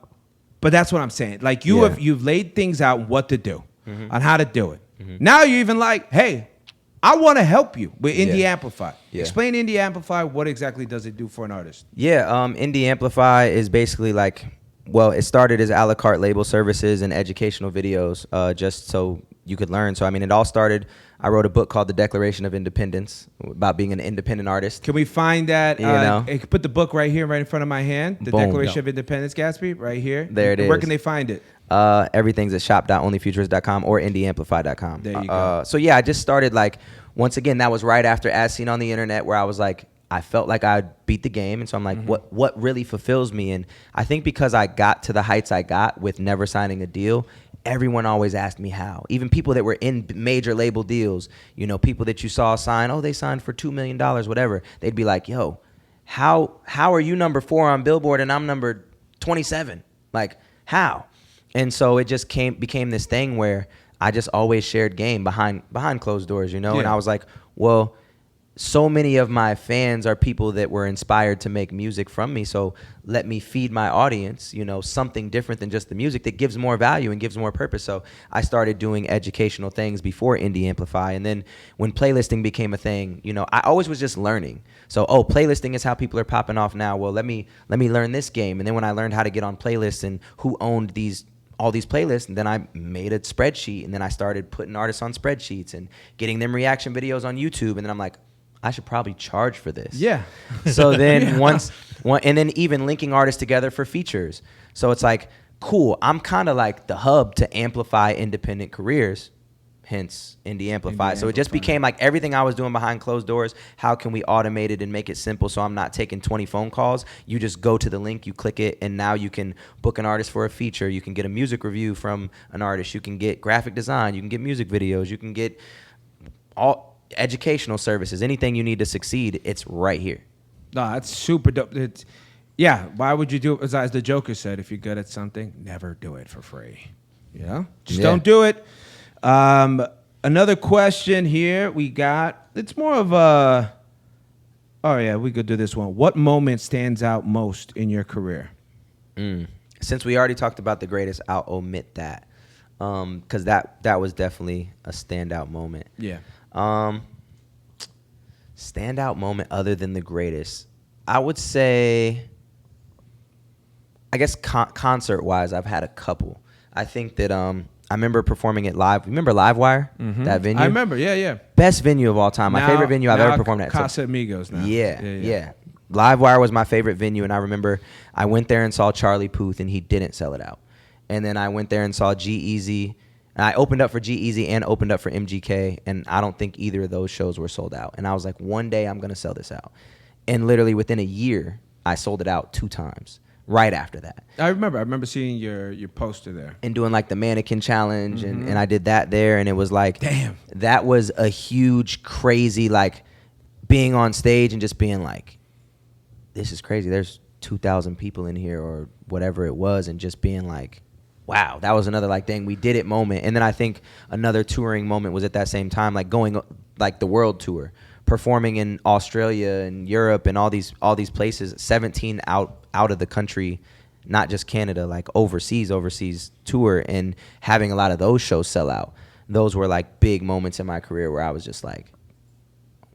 S2: But that's what I'm saying. Like, you've laid things out what to do. On how to do it. Now you're even like, hey, I want to help you with Indie Amplify. Explain Indie Amplify. What exactly does it do for an artist? Yeah,
S3: Indie Amplify is basically like, well, it started as a la carte label services and educational videos, just so you could learn. So, I mean, it all started, I wrote a book called The Declaration of Independence about being an independent artist.
S2: Can we find that? I could put the book right here, right in front of my hand. The
S3: Boom.
S2: Declaration of Independence, Gatsby, right here.
S3: There it is.
S2: Where can they find it?
S3: Everything's at shop.onlyfuturist.com or indieamplify.com.
S2: There you go.
S3: So yeah, I just started like, once again, that was right after As Seen on the Internet, where I was like, I felt like I beat the game. And so I'm like, what really fulfills me? And I think because I got to the heights I got with never signing a deal, everyone always asked me how. Even people that were in major label deals, you know, people that you saw sign, they signed for $2 million, whatever. They'd be like, yo, how are you number 4 on Billboard and I'm number 27? Like, how? And so it just became this thing where I just always shared game behind closed doors, you know?
S2: Yeah.
S3: And I was like, well, so many of my fans are people that were inspired to make music from me. So let me feed my audience, you know, something different than just the music that gives more value and gives more purpose. So I started doing educational things before Indie Amplify. And then when playlisting became a thing, you know, I always was just learning. So, playlisting is how people are popping off now. Well, let me learn this game. And then when I learned how to get on playlists and who owned all these playlists, and then I made a spreadsheet, and then I started putting artists on spreadsheets and getting them reaction videos on YouTube. And then I'm like, I should probably charge for this.
S2: Yeah.
S3: So then and then even linking artists together for features. So it's like, cool, I'm kind of like the hub to amplify independent careers, hence Indie Amplify. So it just became like everything I was doing behind closed doors, how can we automate it and make it simple so I'm not taking 20 phone calls? You just go to the link, you click it, and now you can book an artist for a feature. You can get a music review from an artist. You can get graphic design. You can get music videos. You can get all educational services, anything you need to succeed, it's right here.
S2: No, that's super dope. Why would you do it? As the Joker said, if you're good at something, never do it for free. Just don't do it. Another question here we got. It's more of a. Oh yeah, we could do this one. What moment stands out most in your career?
S3: Since we already talked about the greatest, I'll omit that, because that was definitely a standout moment.
S2: Yeah.
S3: Standout moment other than the greatest. I would say, I guess concert-wise, I've had a couple. I think that I remember performing at Live. Remember Livewire?
S2: Mm-hmm.
S3: That venue?
S2: I remember, yeah.
S3: Best venue of all time. My favorite venue I've ever performed at.
S2: Casa Amigos now.
S3: Yeah. Livewire was my favorite venue, and I remember I went there and saw Charlie Puth, and he didn't sell it out. And then I went there and saw G-Eazy. And I opened up for G-Eazy and opened up for MGK, and I don't think either of those shows were sold out. And I was like, one day I'm going to sell this out. And literally within a year, I sold it out 2 times right after that.
S2: I remember seeing your poster there.
S3: And doing like the mannequin challenge, and I did that there, and it was like,
S2: damn,
S3: that was a huge, crazy, like, being on stage and just being like, this is crazy. There's 2,000 people in here or whatever it was, and just being like, wow, that was another like dang, we did it moment. And then I think another touring moment was at that same time, like going like the world tour, performing in Australia and Europe and all these places, 17 out of the country, not just Canada, like overseas tour, and having a lot of those shows sell out. Those were like big moments in my career where I was just like,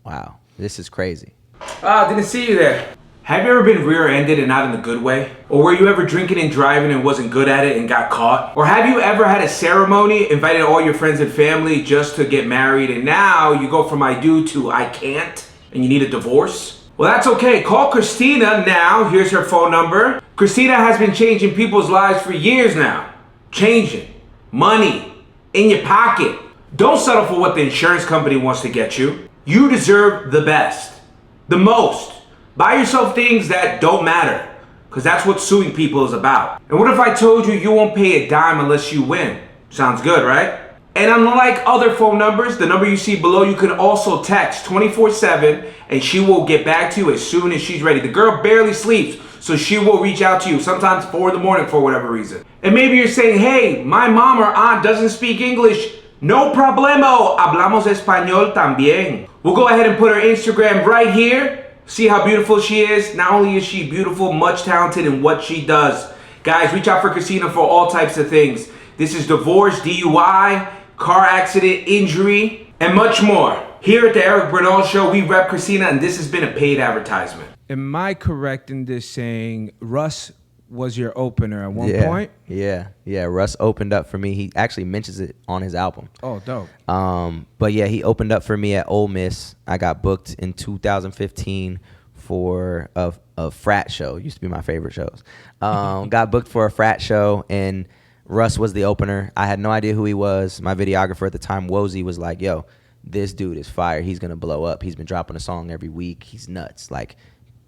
S3: wow, this is crazy.
S2: Didn't see you there. Have you ever been rear-ended and not in a good way? Or were you ever drinking and driving and wasn't good at it and got caught? Or have you ever had a ceremony, invited all your friends and family just to get married, and now you go from I do to I can't, and you need a divorce? Well, that's okay. Call Christina now. Here's her phone number. Christina has been changing people's lives for years now. Changing. Money. In your pocket. Don't settle for what the insurance company wants to get you. You deserve the best. The most. Buy yourself things that don't matter, because that's what suing people is about. And what if I told you won't pay a dime unless you win? Sounds good, right? And unlike other phone numbers, the number you see below, you can also text 24/7, and she will get back to you as soon as she's ready. The girl barely sleeps, so she will reach out to you, sometimes 4 in the morning for whatever reason. And maybe you're saying, hey, my mom or aunt doesn't speak English. No problemo, hablamos español también. We'll go ahead and put her Instagram right here. See how beautiful she is? Not only is she beautiful, much talented in what she does. Guys, reach out for Christina for all types of things. This is divorce, DUI, car accident, injury, and much more. Here at the Eric Bernal Show, we rep Christina, and this has been a paid advertisement. Am I correct in this saying Russ was your opener at one point?
S3: Yeah. Russ opened up for me. He actually mentions it on his album.
S2: Oh, dope.
S3: But yeah, he opened up for me at Ole Miss. I got booked in 2015 for a frat show. Used to be my favorite shows. Got booked for a frat show, and Russ was the opener. I had no idea who he was. My videographer at the time, Wozy, was like, yo, this dude is fire. He's going to blow up. He's been dropping a song every week. He's nuts. Like,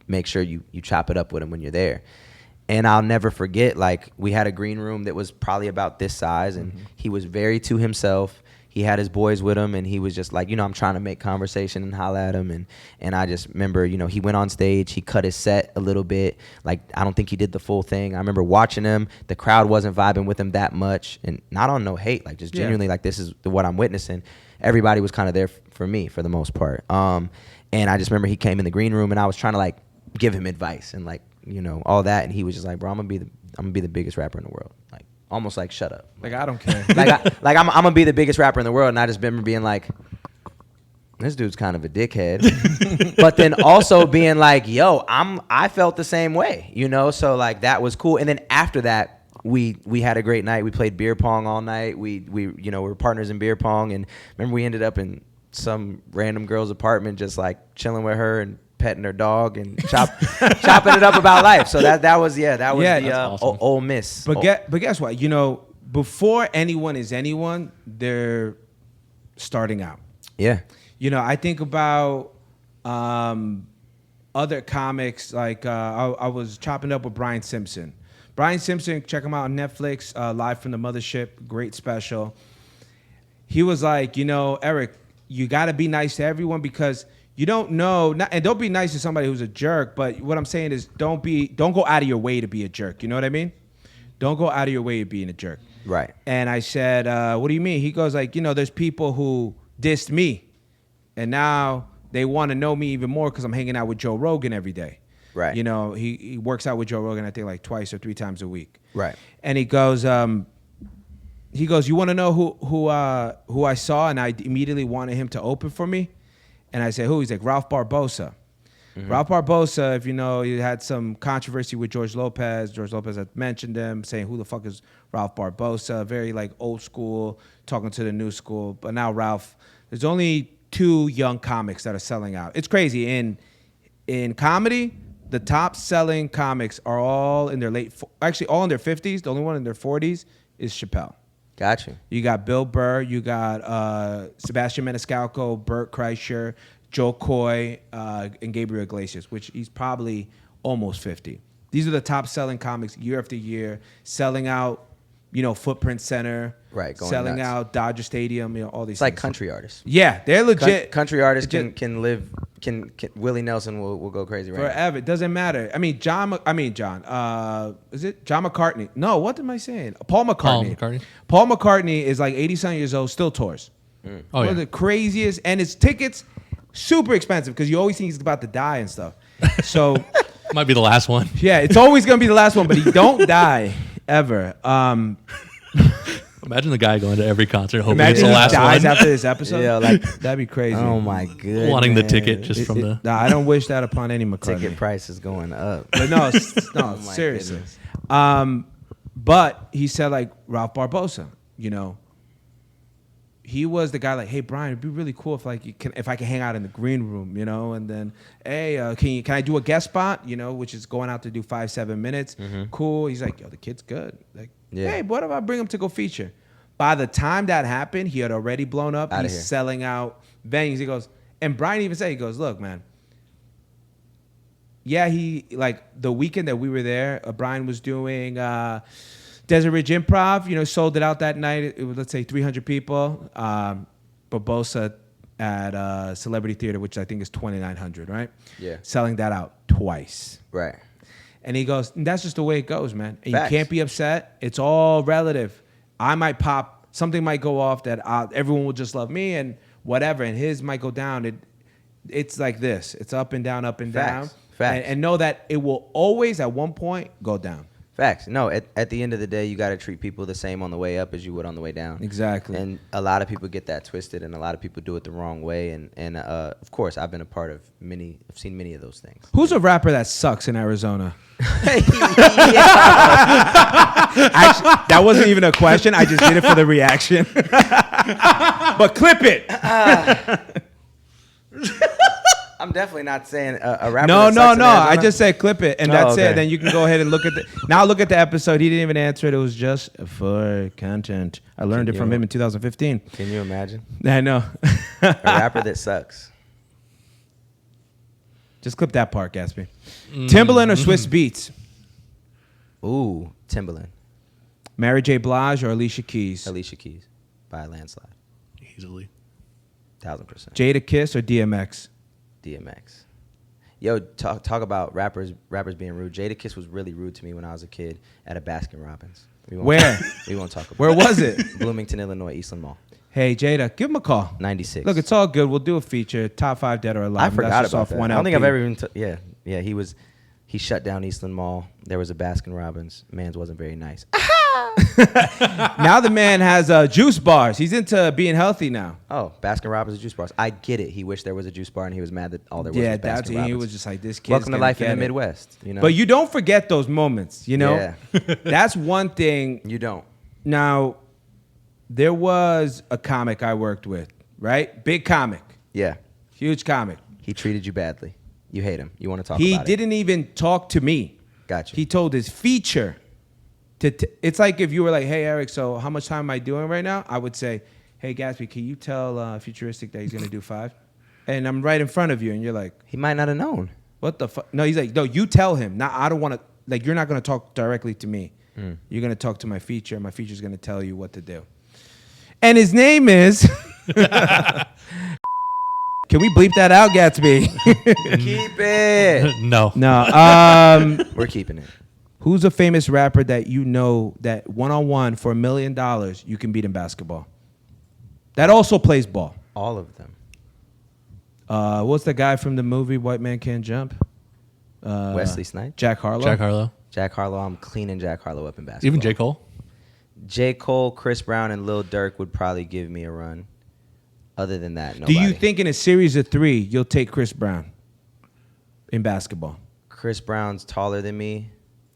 S3: make sure you chop it up with him when you're there. And I'll never forget, like, we had a green room that was probably about this size, and he was very to himself. He had his boys with him, and he was just like, I'm trying to make conversation and holla at him. And I just remember, he went on stage. He cut his set a little bit. Like, I don't think he did the full thing. I remember watching him. The crowd wasn't vibing with him that much, and not on no hate. Like, just genuinely, like, this is what I'm witnessing. Everybody was kind of there for me for the most part. And I just remember he came in the green room, and I was trying to, like, give him advice and, like, all that, and he was just like, bro, I'm gonna be the biggest rapper in the world. Like, almost like, shut up.
S2: Like, I don't care.
S3: I'm gonna be the biggest rapper in the world, and I just remember being like, this dude's kind of a dickhead. But then also being like, yo, I felt the same way, so like that was cool. And then after that, we had a great night. We played beer pong all night. We were partners in beer pong, and remember we ended up in some random girl's apartment just like chilling with her and petting her dog and chopping it up about life. So that was the awesome. Ole Miss.
S2: But guess what? Before anyone is anyone, they're starting out.
S3: Yeah.
S2: I think about other comics. Like I was chopping up with Brian Simpson. Brian Simpson, check him out on Netflix. Live from the Mothership, great special. He was like, Eric, you got to be nice to everyone because you don't know, and don't be nice to somebody who's a jerk, but what I'm saying is don't go out of your way to be a jerk. You know what I mean? Don't go out of your way to being a jerk.
S3: Right.
S2: And I said, what do you mean? He goes like, there's people who dissed me, and now they want to know me even more because I'm hanging out with Joe Rogan every day.
S3: Right.
S2: He works out with Joe Rogan, I think, like twice or 3 times a week.
S3: Right.
S2: And he goes, you want to know who I saw, and I immediately wanted him to open for me? And I said, who? He's like, Ralph Barbosa. Ralph Barbosa, if you know, he had some controversy with George Lopez. George Lopez had mentioned him, saying, who the fuck is Ralph Barbosa? Very like old school, talking to the new school. But now Ralph, there's only 2 young comics that are selling out. It's crazy. In comedy, the top selling comics are all in their all in their 50s. The only one in their 40s is Chappelle.
S3: Gotcha.
S2: You got Bill Burr, you got Sebastian Maniscalco, Burt Kreischer, Joe Coy, and Gabriel Iglesias, which he's probably almost 50. These are the top selling comics year after year, selling out, Footprint Center,
S3: right? Going
S2: selling
S3: nuts.
S2: out Dodger Stadium, all these.
S3: It's
S2: things.
S3: like country artists.
S2: Yeah, they're legit.
S3: Country artists can live. Can Willie Nelson will go crazy
S2: forever. It doesn't matter. I mean, John. Is it John McCartney? No, what am I saying? Paul McCartney. Paul McCartney is like 80-something years old, still tours.
S4: Oh,
S2: One of the craziest, and his tickets super expensive because you always think he's about to die and stuff. So
S4: Might be the last one.
S2: yeah, it's always gonna be the last one, but he don't die ever.
S4: Imagine the guy going to every concert hoping
S2: Imagine
S4: it's the
S2: he
S4: last
S2: dies
S4: one.
S2: after this episode.
S3: Yeah, like
S2: That'd be crazy.
S3: oh my goodness.
S4: Wanting the ticket just from the.
S2: Nah, I don't wish that upon any McCartney.
S3: ticket price is going up.
S2: But no,
S3: Oh my
S2: seriously.
S3: goodness.
S2: But he said like Ralph Barbosa, he was the guy like, hey Brian, it'd be really cool if if I can hang out in the green room, and then hey, can I do a guest spot, which is going out to do 5-7 minutes. Cool. He's like, yo, the kid's good. Like, hey, what if I bring him to go feature? By the time that happened, he had already blown up.
S3: Outta
S2: He's
S3: here.
S2: selling out venues. He goes, and Brian even said, he goes, look, man. Yeah, he like the weekend that we were there, Brian was doing Desert Ridge Improv, sold it out that night. It was, let's say, 300 people. Barbosa at Celebrity Theater, which I think is 2,900, right?
S3: Yeah.
S2: Selling that out twice.
S3: Right.
S2: And he goes, that's just the way it goes, man. And
S3: Facts.
S2: you can't be upset. It's all relative. I might pop, something might go off that everyone will just love me and whatever, and his might go down. It's like this. It's up and down, up and
S3: Facts.
S2: down.
S3: Facts.
S2: And know that it will always, at one point, go down.
S3: Facts. No, at the end of the day, you got to treat people the same on the way up as you would on the way down.
S2: Exactly.
S3: And a lot of people get that twisted, and a lot of people do it the wrong way. And of course, I've been a part of many. I've seen many of those things.
S2: Who's a rapper that sucks in Arizona?
S3: Yeah.
S2: Actually, that wasn't even a question. I just did it for the reaction. But clip it.
S3: I'm definitely not saying a rapper.
S2: No.
S3: that sucks in
S2: I
S3: Arizona.
S2: just said clip it, and
S3: Oh,
S2: that's
S3: okay.
S2: it. Then you can go ahead and look at the episode. He didn't even answer it. It was just for content. I learned it from him in 2015.
S3: Can you imagine
S2: I know.
S3: a rapper that sucks?
S2: Just clip that part, Gatsby. Timbaland or Swiss Beats?
S3: Ooh, Timbaland,
S2: Mary J. Blige or Alicia Keys?
S3: Alicia Keys, by a landslide,
S4: Easily.
S3: 1000%.
S2: Jada Kiss or DMX?
S3: DMX. Yo, talk about rappers being rude. Jada Kiss was really rude to me when I was a kid at a Baskin Robbins.
S2: Where?
S3: We won't talk about
S2: Where
S3: it.
S2: was it?
S3: Bloomington, Illinois, Eastland Mall.
S2: Hey, Jada, give him a call.
S3: 96.
S2: Look, it's all good. We'll do a feature. Top 5 Dead or Alive.
S3: I forgot
S2: That's just
S3: about
S2: off
S3: that.
S2: one
S3: I don't think I've
S2: LP.
S3: ever even... Yeah, he shut down Eastland Mall. There was a Baskin Robbins. Man's wasn't very nice.
S2: Now the man has juice bars. He's into being healthy now.
S3: Oh, Baskin Robbins juice bars. I get it. He wished there was a juice bar and he was mad that all there was
S2: Yeah,
S3: was Baskin
S2: that's
S3: Robbins.
S2: he was just like this kid.
S3: Welcome to life in the Midwest. You know,
S2: But you don't forget those moments.
S3: Yeah.
S2: That's one thing.
S3: You don't.
S2: Now, there was a comic I worked with, right? Big comic,
S3: Yeah.
S2: huge comic.
S3: He treated you badly. You hate him. You want to talk about
S2: He
S3: it.
S2: didn't even talk to me.
S3: Gotcha.
S2: He told his feature it's like if you were like, hey, Eric, so how much time am I doing right now? I would say, hey, Gatsby, can you tell Futuristic that he's going to do 5? And I'm right in front of you, and you're like,
S3: He might not have known.
S2: what the fuck? No, he's like, no, you tell him. Now, I don't want to, like, you're not going to talk directly to me. You're going to talk to my feature. My feature's going to tell you what to do. And his name is... Can we bleep that out, Gatsby?
S3: Keep it.
S4: No.
S2: No.
S3: We're keeping it.
S2: Who's a famous rapper that you know that one-on-one for $1 million you can beat in basketball? That also plays ball.
S3: All of them.
S2: What's the guy from the movie White Man Can't Jump?
S3: Wesley Snipes.
S2: Jack Harlow.
S4: Jack Harlow.
S3: Jack Harlow. I'm cleaning Jack Harlow up in basketball.
S4: Even J. Cole.
S3: J. Cole, Chris Brown, and Lil Durk would probably give me a run. Other than that,
S2: Do
S3: nobody.
S2: you think in a series of 3 you'll take Chris Brown in basketball?
S3: Chris Brown's taller than me?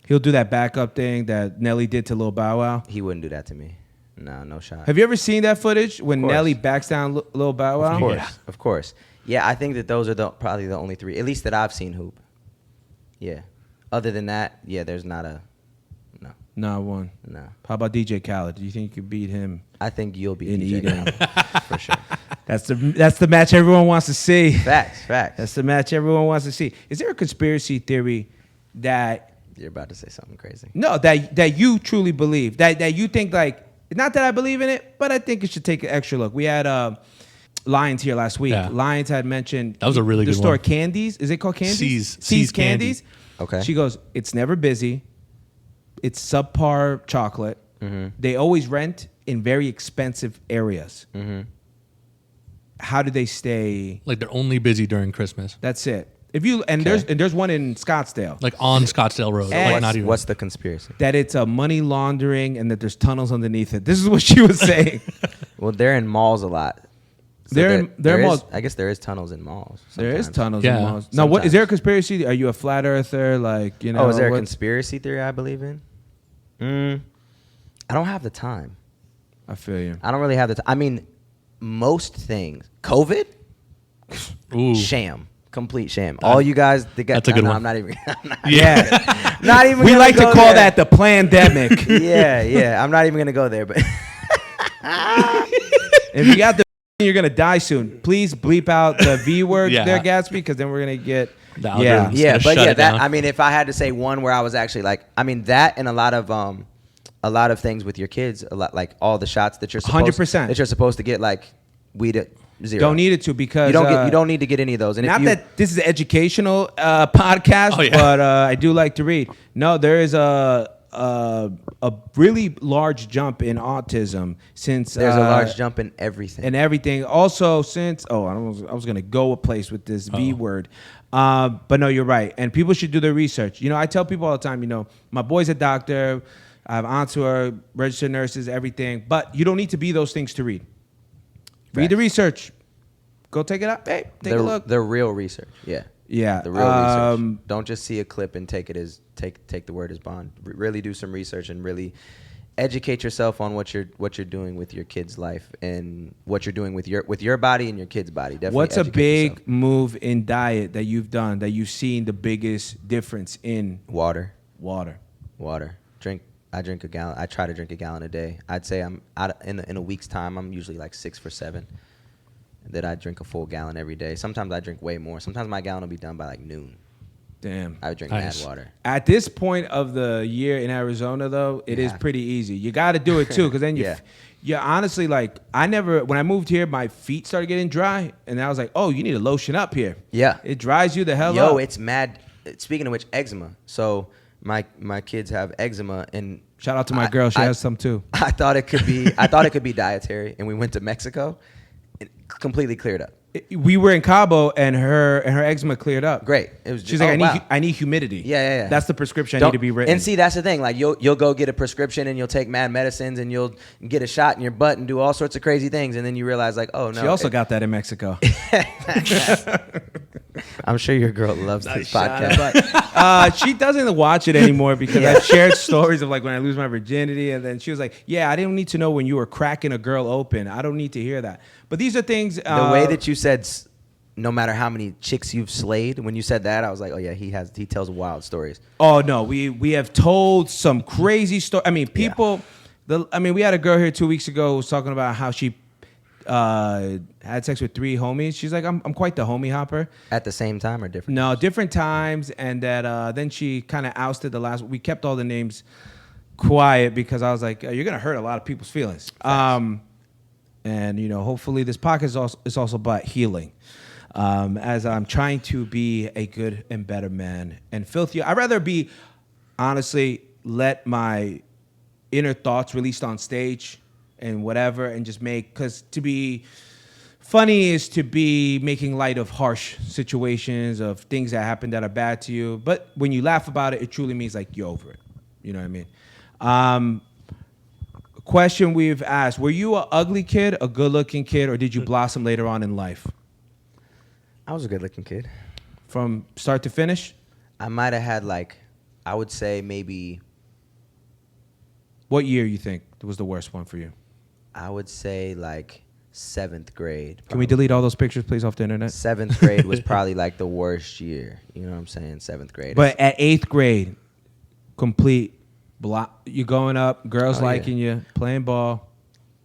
S2: He'll do that backup thing that Nelly did to Lil Bow Wow.
S3: He wouldn't do that to me. No shot.
S2: Have you ever seen that footage when
S3: course.
S2: Nelly backs down Lil Bow Wow?
S3: Of course, of course. Yeah, I think that those are probably the only 3, at least that I've seen hoop. Yeah. Other than that, yeah, there's not a no.
S2: Not one.
S3: No.
S2: How about DJ Khaled? Do you think you could beat him
S3: I think you'll be
S2: in
S3: DJ
S2: Eden?
S3: Khaled, for sure.
S2: That's the match everyone wants to see.
S3: Facts.
S2: That's the match everyone wants to see. Is there a conspiracy theory that
S3: You're about to say something crazy.
S2: that you truly believe that you think like not that I believe in it, but I think it should take an extra look. We had Lions here last week.
S4: Yeah.
S2: Lions had mentioned
S4: That was a really
S2: the
S4: good
S2: store
S4: one.
S2: Candies. Is it called Candies?
S4: C's
S2: Candies.
S3: Okay.
S2: She goes, it's never busy. It's subpar chocolate.
S3: Mm-hmm.
S2: They always rent in very expensive areas.
S3: Mm-hmm.
S2: How do they stay?
S4: Like they're only busy during Christmas.
S2: That's it. If you there's one in Scottsdale
S4: Like on Scottsdale Road.
S2: And
S4: Like not even.
S3: What's the conspiracy?
S2: that it's a money laundering and that there's tunnels underneath it. This is what she was saying.
S3: Well, they're in malls a lot. So
S2: They're in
S3: there
S2: malls.
S3: I guess there is tunnels in malls.
S2: There is
S3: sometimes.
S2: tunnels
S4: Yeah,
S2: in malls. Now, what is
S3: sometimes.
S2: there a conspiracy? Are you a flat earther? Like, you know?
S3: Oh, is there a
S2: what-
S3: conspiracy theory I believe in? I don't have the time.
S2: I feel you.
S3: I don't really have the time. I mean, most things. COVID?
S4: Ooh.
S3: Sham. Complete sham. All you guys.
S4: That's a good one.
S3: I'm not even.
S2: Yeah.
S3: Not even.
S2: We
S3: gonna
S2: like to
S3: go
S2: call
S3: there.
S2: that the pandemic.
S3: Yeah. I'm not even gonna go there, but.
S2: If you got the you're going to die soon. Please bleep out the V word
S4: Yeah.
S2: there, Gatsby, because then we're going to get.
S4: The
S2: Yeah.
S4: algorithm's
S3: Yeah,
S4: gonna
S3: but
S4: shut
S3: yeah,
S4: it
S3: that
S4: down.
S3: I mean, if I had to say one where I was actually like, I mean, that and a lot of things with your kids, a lot like all the shots that you're supposed
S2: 100%.
S3: that you're supposed to get, like weed at 0.
S2: Don't need it to because.
S3: You don't need to get any of those. And
S2: Not
S3: if you,
S2: that this is an educational podcast,
S4: Oh, yeah.
S2: but I do like to read. No, there is a really large jump in autism since
S3: there's a large jump in everything.
S2: and everything. Also, since I was gonna go a place with this V word, but no, you're right. And people should do their research. You know, I tell people all the time. You know, my boy's a doctor. I have aunts who are registered nurses, everything. But you don't need to be those things to read. Read the research. Go take it out. Hey, take a look.
S3: The real research. Yeah.
S2: Yeah.
S3: The real research. Don't just see a clip and take it as take the word as bond. Really do some research and really educate yourself on what you're doing with your kid's life and what you're doing with your body and your kid's body. Definitely.
S2: What's a
S3: educate
S2: big
S3: yourself.
S2: move in diet that you've done that you've seen the biggest difference in
S3: Water.
S2: water?
S3: I drink a gallon. I try to drink a gallon a day. I'd say I'm in a week's time. I'm usually like 6 for 7. That I drink a full gallon every day. Sometimes I drink way more. Sometimes my gallon will be done by like noon.
S2: Damn.
S3: I would drink
S4: Nice.
S3: mad water.
S2: At this point of the year in Arizona, though, it is
S3: Yeah.
S2: pretty easy. You got to do it too, because then you honestly, like, when I moved here, my feet started getting dry, and I was like, oh, you need to lotion up here.
S3: Yeah.
S2: It dries you the hell up.
S3: Yo, it's mad. Speaking of which, eczema. So my kids have eczema, and
S2: Shout out to my girl. She has some too.
S3: I thought it could be dietary, and we went to Mexico. It completely cleared up.
S2: We were in Cabo, and her eczema cleared up.
S3: Great. It was.
S2: She's like,
S3: wow.
S2: I need humidity.
S3: Yeah.
S2: That's the prescription I need to be written.
S3: And see, that's the thing. Like, you'll go get a prescription and you'll take mad medicines and you'll get a shot in your butt and do all sorts of crazy things, and then you realize, like, oh no.
S2: She also got that in Mexico.
S3: I'm sure your girl loves this podcast.
S2: She doesn't watch it anymore because I've shared stories of like when I lose my virginity, and then she was like, "Yeah, I didn't need to know when you were cracking a girl open. I don't need to hear that." But these are things.
S3: The way that you said, no matter how many chicks you've slayed, when you said that, I was like, oh yeah, he tells wild stories.
S2: Oh no, we have told some crazy story. I mean, people. We had a girl here 2 weeks ago who was talking about how she had sex with 3 homies. She's like, I'm quite the homie hopper.
S3: At the same time or different?
S2: No, different times, and that then she kind of ousted the last. We kept all the names quiet because I was like, you're gonna hurt a lot of people's feelings. And you know, hopefully this podcast is also about healing. As I'm trying to be a good and better man and filthy. I'd rather be, honestly, let my inner thoughts released on stage and whatever, and just because to be funny is to be making light of harsh situations, of things that happen that are bad to you. But when you laugh about it, it truly means like you're over it. You know what I mean? question we've asked: were you an ugly kid, a good-looking kid, or did you blossom later on in life?
S3: I was a good-looking kid.
S2: From start to finish?
S3: I might have had like, I would say maybe,
S2: What year you think was the worst one for you?
S3: I would say like 7th grade.
S2: Can we delete all those pictures, please, off the internet?
S3: 7th grade was probably like the worst year. You know what I'm saying? 7th grade.
S2: But at 8th grade, complete block. You going up, girls liking you, playing ball.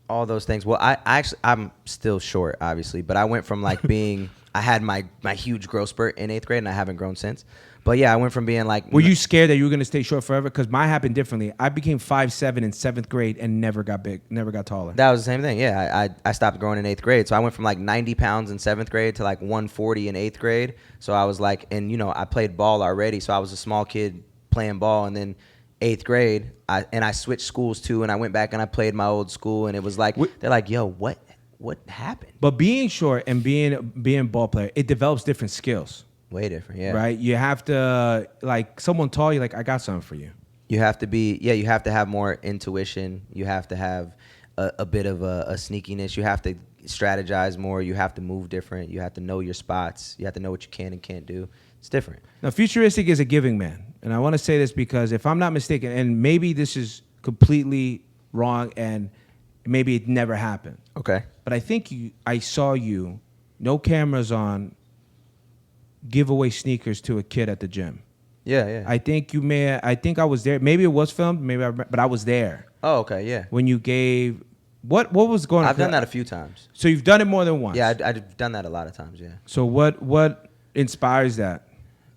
S3: All those things. Well, I'm still short, obviously, but I went from like being, I had my huge growth spurt in 8th grade, and I haven't grown since. But yeah, I went from being like.
S2: Were you scared that you were going to stay short forever? Because mine happened differently. I became 5'7" in 7th grade and never got big, never got taller.
S3: That was the same thing. Yeah, I stopped growing in 8th grade. So I went from like 90 pounds in 7th grade to like 140 in 8th grade. So I was like, and you know, I played ball already. So I was a small kid playing ball. And then 8th grade, I switched schools too. And I went back and I played my old school. And it was like, they're like, yo, what happened?
S2: But being short and being a ball player, it develops different skills.
S3: Way different, yeah.
S2: Right? You have to, like, someone tall you, like, I got something for you.
S3: You have to be, you have to have more intuition. You have to have a bit of a sneakiness. You have to strategize more. You have to move different. You have to know your spots. You have to know what you can and can't do. It's different.
S2: Now, Futuristic is a giving man. And I want to say this because if I'm not mistaken, and maybe this is completely wrong and maybe it never happened.
S3: Okay.
S2: But I think I saw you, no cameras on, give away sneakers to a kid at the gym.
S3: Yeah.
S2: I think I was there. Maybe it was filmed, but I was there.
S3: Oh, okay, yeah.
S2: When you gave, what was going on?
S3: I've done that a few times.
S2: So you've done it more than once?
S3: Yeah, I've done that a lot of times, yeah.
S2: So what inspires that?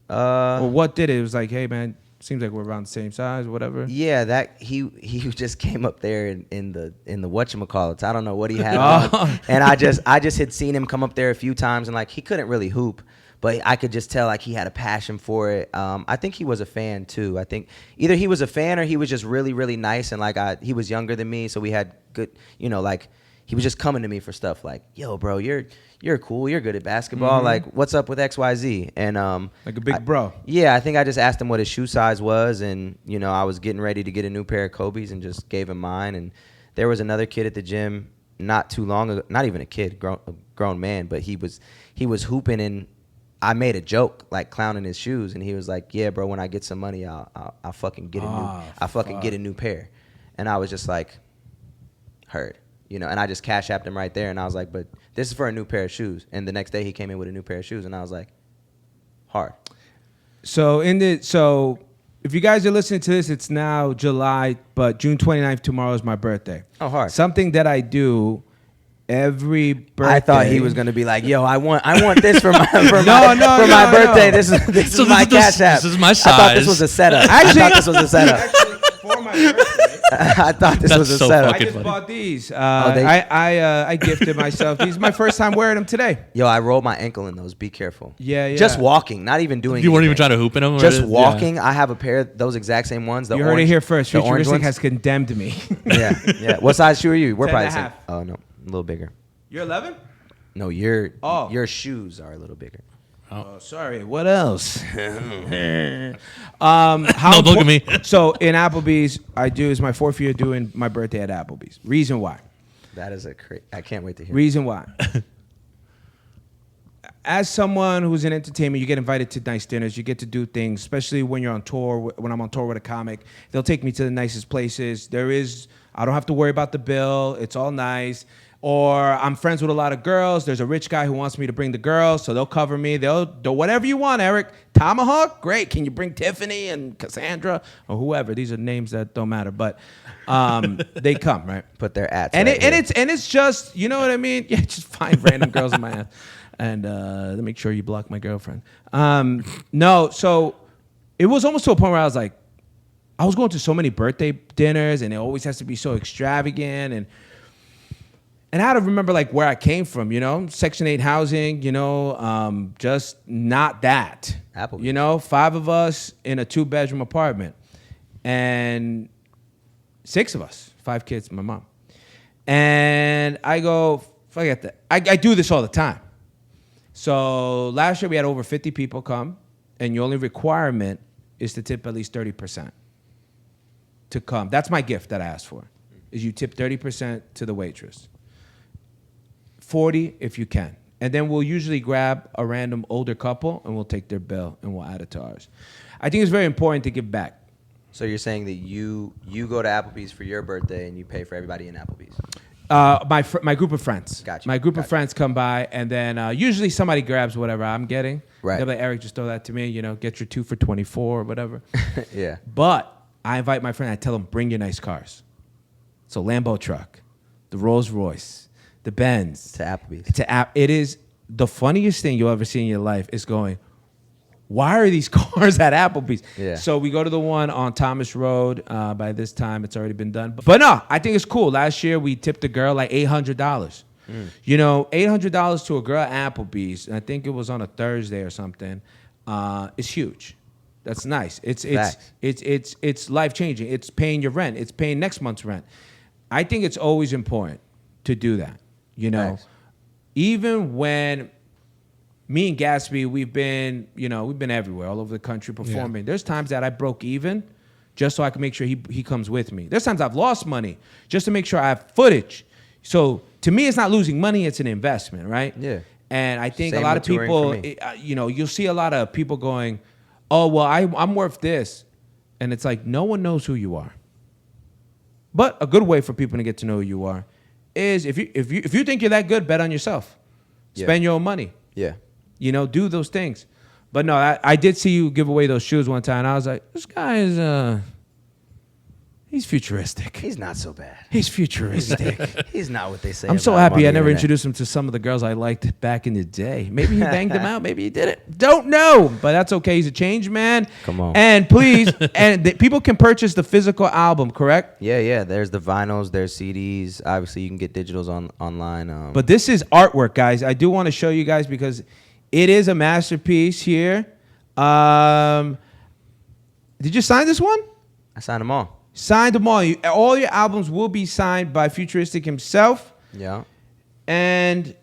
S2: Or what did it? It was like, hey, man, seems like we're around the same size or whatever.
S3: Yeah, that he just came up there in the whatchamacallits. I don't know what he had on. And I just had seen him come up there a few times, and like he couldn't really hoop. But I could just tell like he had a passion for it. I think he was a fan too. I think either he was a fan or he was just really, really nice. And like he was younger than me, so we had good, you know, like he was just coming to me for stuff like, yo, bro, you're cool. You're good at basketball. Mm-hmm. Like, what's up with XYZ? And
S2: like a big bro.
S3: Yeah, I think I just asked him what his shoe size was, and you know, I was getting ready to get a new pair of Kobe's and just gave him mine. And there was another kid at the gym not too long ago, not even a kid, grown man, but he was hooping, and I made a joke like clowning his shoes, and he was like, "Yeah, bro, when I get some money, I'll fucking get get a new pair." And I was just like, heard, you know, and I just cash apped him right there, and I was like, "But this is for a new pair of shoes." And the next day he came in with a new pair of shoes, and I was like, hard.
S2: So if you guys are listening to this, it's now July, but June 29th, tomorrow is my birthday.
S3: Oh, hard.
S2: Something that I do every birthday.
S3: I thought he was gonna be like, "Yo, I want this for my my birthday. This is my cash app.
S4: This is my size."
S3: I thought this was a setup.
S2: Actually,
S3: I thought this was a setup.
S2: Actually, for my birthday,
S3: I thought this was a
S4: so
S3: setup.
S2: I just
S4: funny.
S2: bought these.
S3: they-
S2: I gifted myself. These is my first time wearing them today.
S3: Yo, I rolled my ankle in those. Be careful.
S2: Yeah.
S3: Just walking, not even doing.
S4: You weren't even
S3: anything.
S4: trying to hoop in them?
S3: Just walking. I have a pair of those exact same ones.
S2: You heard it here first.
S3: the orange
S2: Futuristic
S3: ones.
S2: has condemned me.
S3: Yeah. What size shoe are you? We're
S2: 10
S3: probably
S2: and
S3: the
S2: a
S3: same.
S2: half.
S3: Oh no, a little bigger.
S2: You're 11?
S3: No, your shoes are a little bigger.
S2: Oh, sorry. What else?
S4: No, don't look at me.
S2: So in Applebee's, it's my 4th year doing my birthday at Applebee's. Reason why?
S3: That is I can't wait to hear.
S2: Reason why? As someone who's in entertainment, you get invited to nice dinners. You get to do things, especially when you're on tour. When I'm on tour with a comic, they'll take me to the nicest places. I don't have to worry about the bill. It's all nice. Or I'm friends with a lot of girls. There's a rich guy who wants me to bring the girls, so they'll cover me. They'll do whatever you want, Eric. Tomahawk? Great. Can you bring Tiffany and Cassandra or whoever? These are names that don't matter, but they come, right?
S3: Put their ads.
S2: And
S3: right here.
S2: it's just, you know what I mean? Yeah, just find random girls in my ass. And let me make sure you block my girlfriend. No, so it was almost to a point where I was going to so many birthday dinners, and it always has to be so extravagant, and I had to remember like where I came from, you know, Section 8 housing, you know, just not that.
S3: Applebee's.
S2: You know, 5 of us in a 2-bedroom apartment, and 6 of us, 5 kids, my mom. And I go, forget that. I do this all the time. So last year we had over 50 people come, and your only requirement is to tip at least 30% to come. That's my gift that I asked for. is you tip 30% to the waitress. 40 if you can. And then we'll usually grab a random older couple and we'll take their bill and we'll add it to ours. I think it's very important to give back.
S3: So you're saying that you go to Applebee's for your birthday and you pay for everybody in Applebee's?
S2: My group of friends.
S3: Gotcha.
S2: My group of friends come by, and then usually somebody grabs whatever I'm getting.
S3: Right.
S2: They're like, Eric, just throw that to me. Get your 2 for $24 or whatever.
S3: Yeah.
S2: But I invite my friend. I tell them, bring your nice cars. So Lambo truck, the Rolls Royce, the Benz.
S3: To Applebee's.
S2: It is the funniest thing you'll ever see in your life. Is going, why are these cars at Applebee's?
S3: Yeah.
S2: So we go to the one on Thomas Road. By this time, it's already been done. But no, I think it's cool. Last year, we tipped a girl like $800. $800 to a girl at Applebee's, and I think it was on a Thursday or something, is huge. That's nice. It's life-changing. It's paying your rent. It's paying next month's rent. I think it's always important to do that.
S3: Nice.
S2: Even when me and Gatsby, we've been everywhere, all over the country performing. Yeah. There's times that I broke even just so I can make sure he comes with me. There's times I've lost money just to make sure I have footage. So to me, it's not losing money; it's an investment, right?
S3: Yeah.
S2: And I think
S3: Same
S2: a lot of people, you'll see a lot of people going, "Oh, well, I'm worth this," and it's like no one knows who you are. But a good way for people to get to know who you are is if you think you're that good, bet on yourself. Spend your own money.
S3: Yeah.
S2: Do those things. But no, I did see you give away those shoes one time. And I was like, this guy is, he's futuristic.
S3: He's not so bad.
S2: He's futuristic.
S3: He's not what they say.
S2: I'm so
S3: about him
S2: happy
S3: on
S2: I
S3: the
S2: never
S3: internet.
S2: introduced him to some of the girls I liked back in the day. Maybe he banged them out. Maybe he didn't. Don't know. But that's okay. He's a changed man.
S3: Come on.
S2: And please, people can purchase the physical album, correct?
S3: Yeah. There's the vinyls. There's CDs. Obviously, you can get digitals online.
S2: But this is artwork, guys. I do want to show you guys because it is a masterpiece here. Did you sign this one?
S3: I signed them all.
S2: Signed them all. All your albums will be signed by Futuristic himself.
S3: Yeah.
S2: And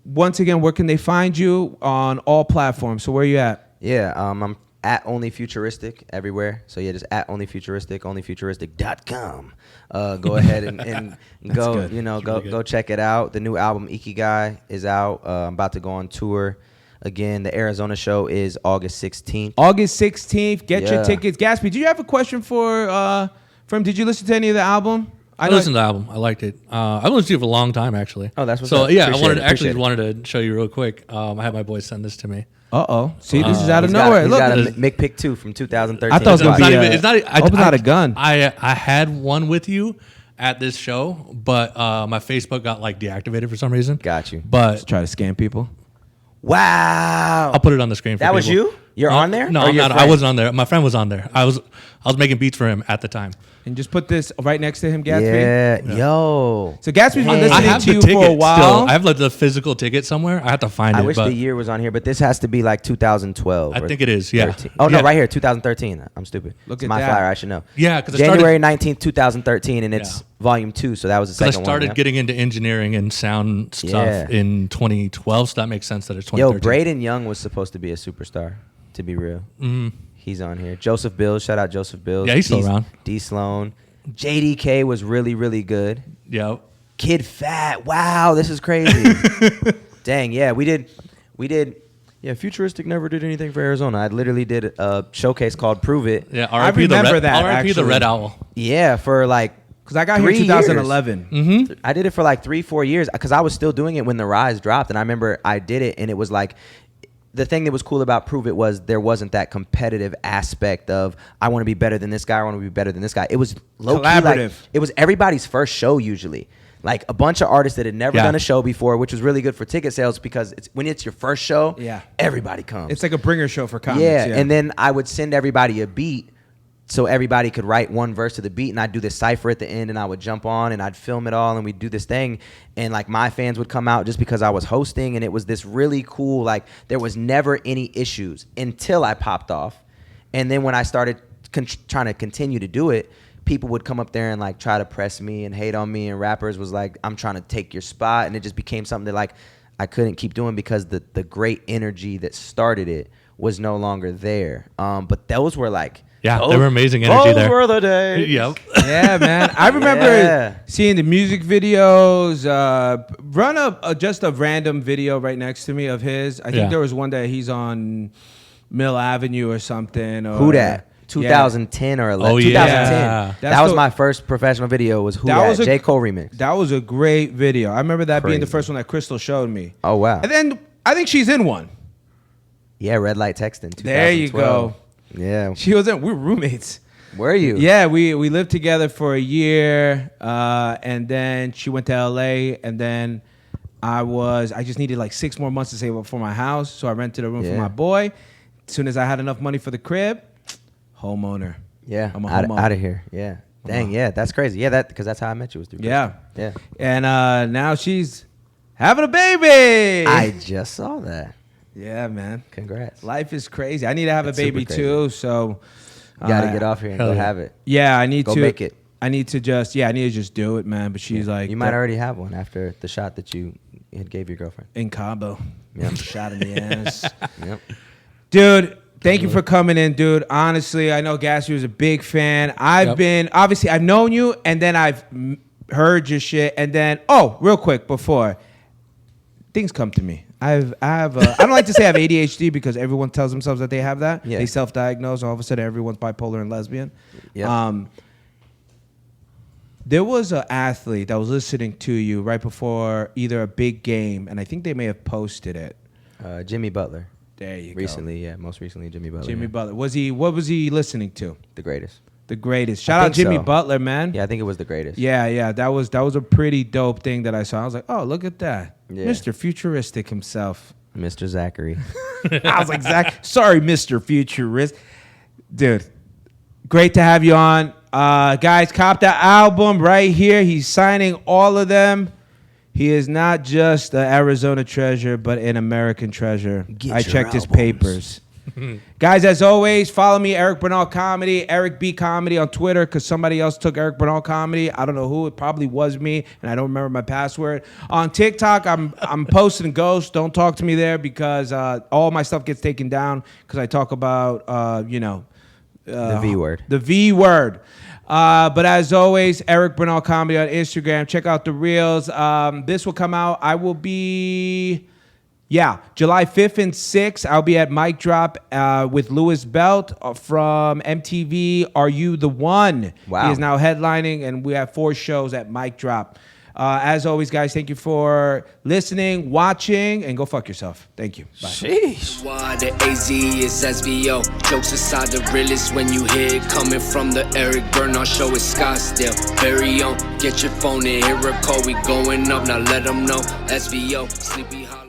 S2: once again, where can they find you? On all platforms. So where are you at?
S3: Yeah. I'm at Only Futuristic everywhere. So yeah, just at Only Futuristic, onlyfuturistic.com. Go ahead and go,
S2: good.
S3: go check it out. The new album IKIGAI is out. I'm about to go on tour. Again, the Arizona show is August 16th.
S2: August 16th. Get your
S3: Yeah.
S2: tickets. Gatsby, did you have a question for him? Did you listen to any of the album?
S4: I listened to the album. I liked it. I've listened to it for a long time, actually.
S3: Oh, that's what's
S4: so
S3: up.
S4: yeah.
S3: Appreciate
S4: I
S3: it.
S4: wanted to show you real quick. I had my boys send this to me.
S2: Uh-oh. See, this is out of nowhere.
S3: He's
S2: Look,
S3: got a Mick Pick 2 from 2013.
S2: I thought it was gonna be
S4: It's not.
S2: I hope it's not a gun.
S4: I had one with you at this show, but my Facebook got deactivated for some reason.
S3: Got you.
S4: But
S2: try to scam people.
S3: Wow.
S4: I'll put it on the screen for
S3: That was
S4: people.
S3: you? You're on there?
S4: No,
S3: Or
S4: I'm
S3: your
S4: not. I
S3: friend?
S4: wasn't on there. My friend was on there. I was making beats for him at the time.
S2: And just put this right next to him, Gatsby.
S3: Yeah. Yo.
S2: So Gatsby's been
S3: Hey.
S2: listening
S4: I have
S2: to
S4: the
S2: you
S4: ticket
S2: for a while.
S4: still. I have the physical ticket somewhere. I have to find
S3: I
S4: it.
S3: wish
S4: but
S3: the year was on here, but this has to be 2012.
S4: I
S3: or
S4: think it is, yeah.
S3: 13. Oh, no,
S4: Yeah.
S3: right here, 2013. I'm stupid.
S2: Look
S3: It's
S2: at
S3: my
S2: that.
S3: flyer. I should know.
S4: Yeah, 'cause I
S3: January
S4: started-
S3: 19th, 2013, and it's
S4: Yeah.
S3: volume 2, so that was the
S4: I
S3: second one.
S4: started
S3: yeah.
S4: getting into engineering and sound stuff
S3: Yeah.
S4: in 2012, so that makes sense that it's
S3: Yo,
S4: 2013.
S3: Braden Young was supposed to be a superstar, to be real.
S4: Mhm.
S3: He's on here. Joseph Bills, shout out Joseph Bills.
S4: Yeah, he's still around.
S3: D Sloan. JDK was really, really good.
S4: Yeah.
S3: Kid Fat. Wow, this is crazy. Dang, yeah, we did. Yeah, Futuristic never did anything for Arizona. I literally did a showcase called Prove It.
S4: Yeah,
S2: I
S4: RIP the
S2: remember
S4: Red,
S2: that,
S4: RIP the
S2: actually.
S4: Red Owl.
S3: Yeah, for
S2: Because I got here in
S3: 3 years.
S2: 2011.
S4: Mm-hmm.
S3: I did it for 3-4 years because I was still doing it when The Rise dropped, and I remember I did it, and it was the thing that was cool about Prove It was there wasn't that competitive aspect of I want to be better than this guy, I want to be better than this guy. It was low key,
S2: Collaborative.
S3: it was everybody's first show usually. A bunch of artists that had never
S4: Yeah.
S3: done a show before, which was really good for ticket sales because when it's your first show,
S2: Yeah.
S3: everybody comes.
S2: It's like a bringer show for comics.
S3: Yeah, and then I would send everybody a beat so everybody could write one verse to the beat, and I'd do this cipher at the end, and I would jump on, and I'd film it all, and we'd do this thing, and my fans would come out just because I was hosting, and it was this really cool, there was never any issues until I popped off, and then when I started trying to continue to do it, people would come up there and try to press me and hate on me, and rappers was like, I'm trying to take your spot, and it just became something that I couldn't keep doing because the great energy that started it was no longer there. But those were
S4: Yeah, they were amazing energy
S3: those
S4: there.
S3: were the days.
S4: Yep.
S2: Yeah, man. I remember
S3: Yeah.
S2: seeing the music videos. Run up just a random video right next to me of his. I think
S4: Yeah.
S2: there was one that he's on Mill Avenue or something. Or,
S3: Who Dat?
S2: Yeah.
S3: 2010 or 11.
S4: Oh, yeah.
S3: 2010.
S2: That's
S3: That was
S2: the-
S3: my first professional video. Was Who
S2: That
S3: Dat?
S2: was a-
S3: J. Cole remix.
S2: That was a great video. I remember that being the
S3: Crazy.
S2: first one that Crystal showed me.
S3: Oh wow.
S2: And then I think she's in one.
S3: Yeah, Red Light Texting.
S2: There you
S3: 2012.
S2: go.
S3: Yeah.
S2: She was in. We were roommates.
S3: Were you?
S2: Yeah, we lived together for a year, and then she went to LA, and then I just needed like 6 more months to save up for my house, so I rented a room for
S3: Yeah.
S2: my boy. As soon as I had enough money for the crib, homeowner.
S3: Yeah.
S2: I'm a
S3: Out
S2: homo.
S3: of here. Yeah. Dang. Yeah. That's crazy. Yeah. Because that's how I met you. Was through.
S2: Yeah.
S3: Crystal. Yeah.
S2: And now she's having a baby.
S3: I just saw that.
S2: Yeah, man.
S3: Congrats.
S2: Life is crazy. I need to have
S3: It's
S2: a baby
S3: super crazy.
S2: too, so
S3: You gotta get off here and
S4: hell
S3: go
S4: yeah.
S3: have it.
S2: yeah, I need
S3: Go
S2: to
S3: make it.
S2: I need to just do it, man. But she's like,
S3: You might already have one after the shot that you had gave your girlfriend.
S2: in Cabo.
S3: Yep.
S2: Shot in the ass.
S3: Yep.
S2: Dude, thank you for coming in, dude. Honestly, I know Gassy was a big fan. I've known you, and then I've heard your shit, and then, real quick before, things come to me. I don't like to say I have ADHD because everyone tells themselves that they have that.
S3: Yeah.
S2: They self-diagnose. All of a sudden, everyone's bipolar and lesbian.
S3: Yeah.
S2: There was an athlete that was listening to you right before either a big game, and I think they may have posted it.
S3: Jimmy Butler.
S2: There you
S3: Recently, yeah. Most recently, Jimmy
S2: go.
S3: Butler.
S2: Jimmy
S3: yeah.
S2: Butler. What was he listening to?
S3: The greatest.
S2: The greatest. Shout out
S3: think
S2: Jimmy
S3: so.
S2: Butler, man.
S3: Yeah, I think it was the greatest.
S2: Yeah. That was a pretty dope thing that I saw. I was like, oh, look at that.
S3: Yeah.
S2: Mr. Futuristic himself.
S3: Mr. Zachary.
S2: I was like, sorry, Mr. Futurist. Dude, great to have you on. Guys, cop the album right here. He's signing all of them. He is not just an Arizona treasure, but an American treasure.
S3: Get
S2: I
S3: your
S2: checked his
S3: albums.
S2: papers. Guys, as always, follow me, Eric Bernal Comedy, Eric B Comedy on Twitter, because somebody else took Eric Bernal Comedy. I don't know who. It probably was me, and I don't remember my password. On TikTok, I'm posting ghosts. Don't talk to me there because all my stuff gets taken down because I talk about
S3: The V word.
S2: The V word. But as always, Eric Bernal Comedy on Instagram. Check out the reels. This will come out. I will be, July 5th and 6th. I'll be at Mic Drop with Louis Belt from MTV. Are You the One?
S3: Wow.
S2: He is now headlining, and we have 4 shows at Mic Drop. As always, guys, thank you for listening, watching, and go fuck yourself. Thank you. Bye.
S1: Why the AZ is SVO. Jokes aside, the realest when you hear it coming from the Eric Bernal show is Scottsdale. Very own. Get your phone and hear a call. We going up. Now let them know. SVO. Sleepy Hollow.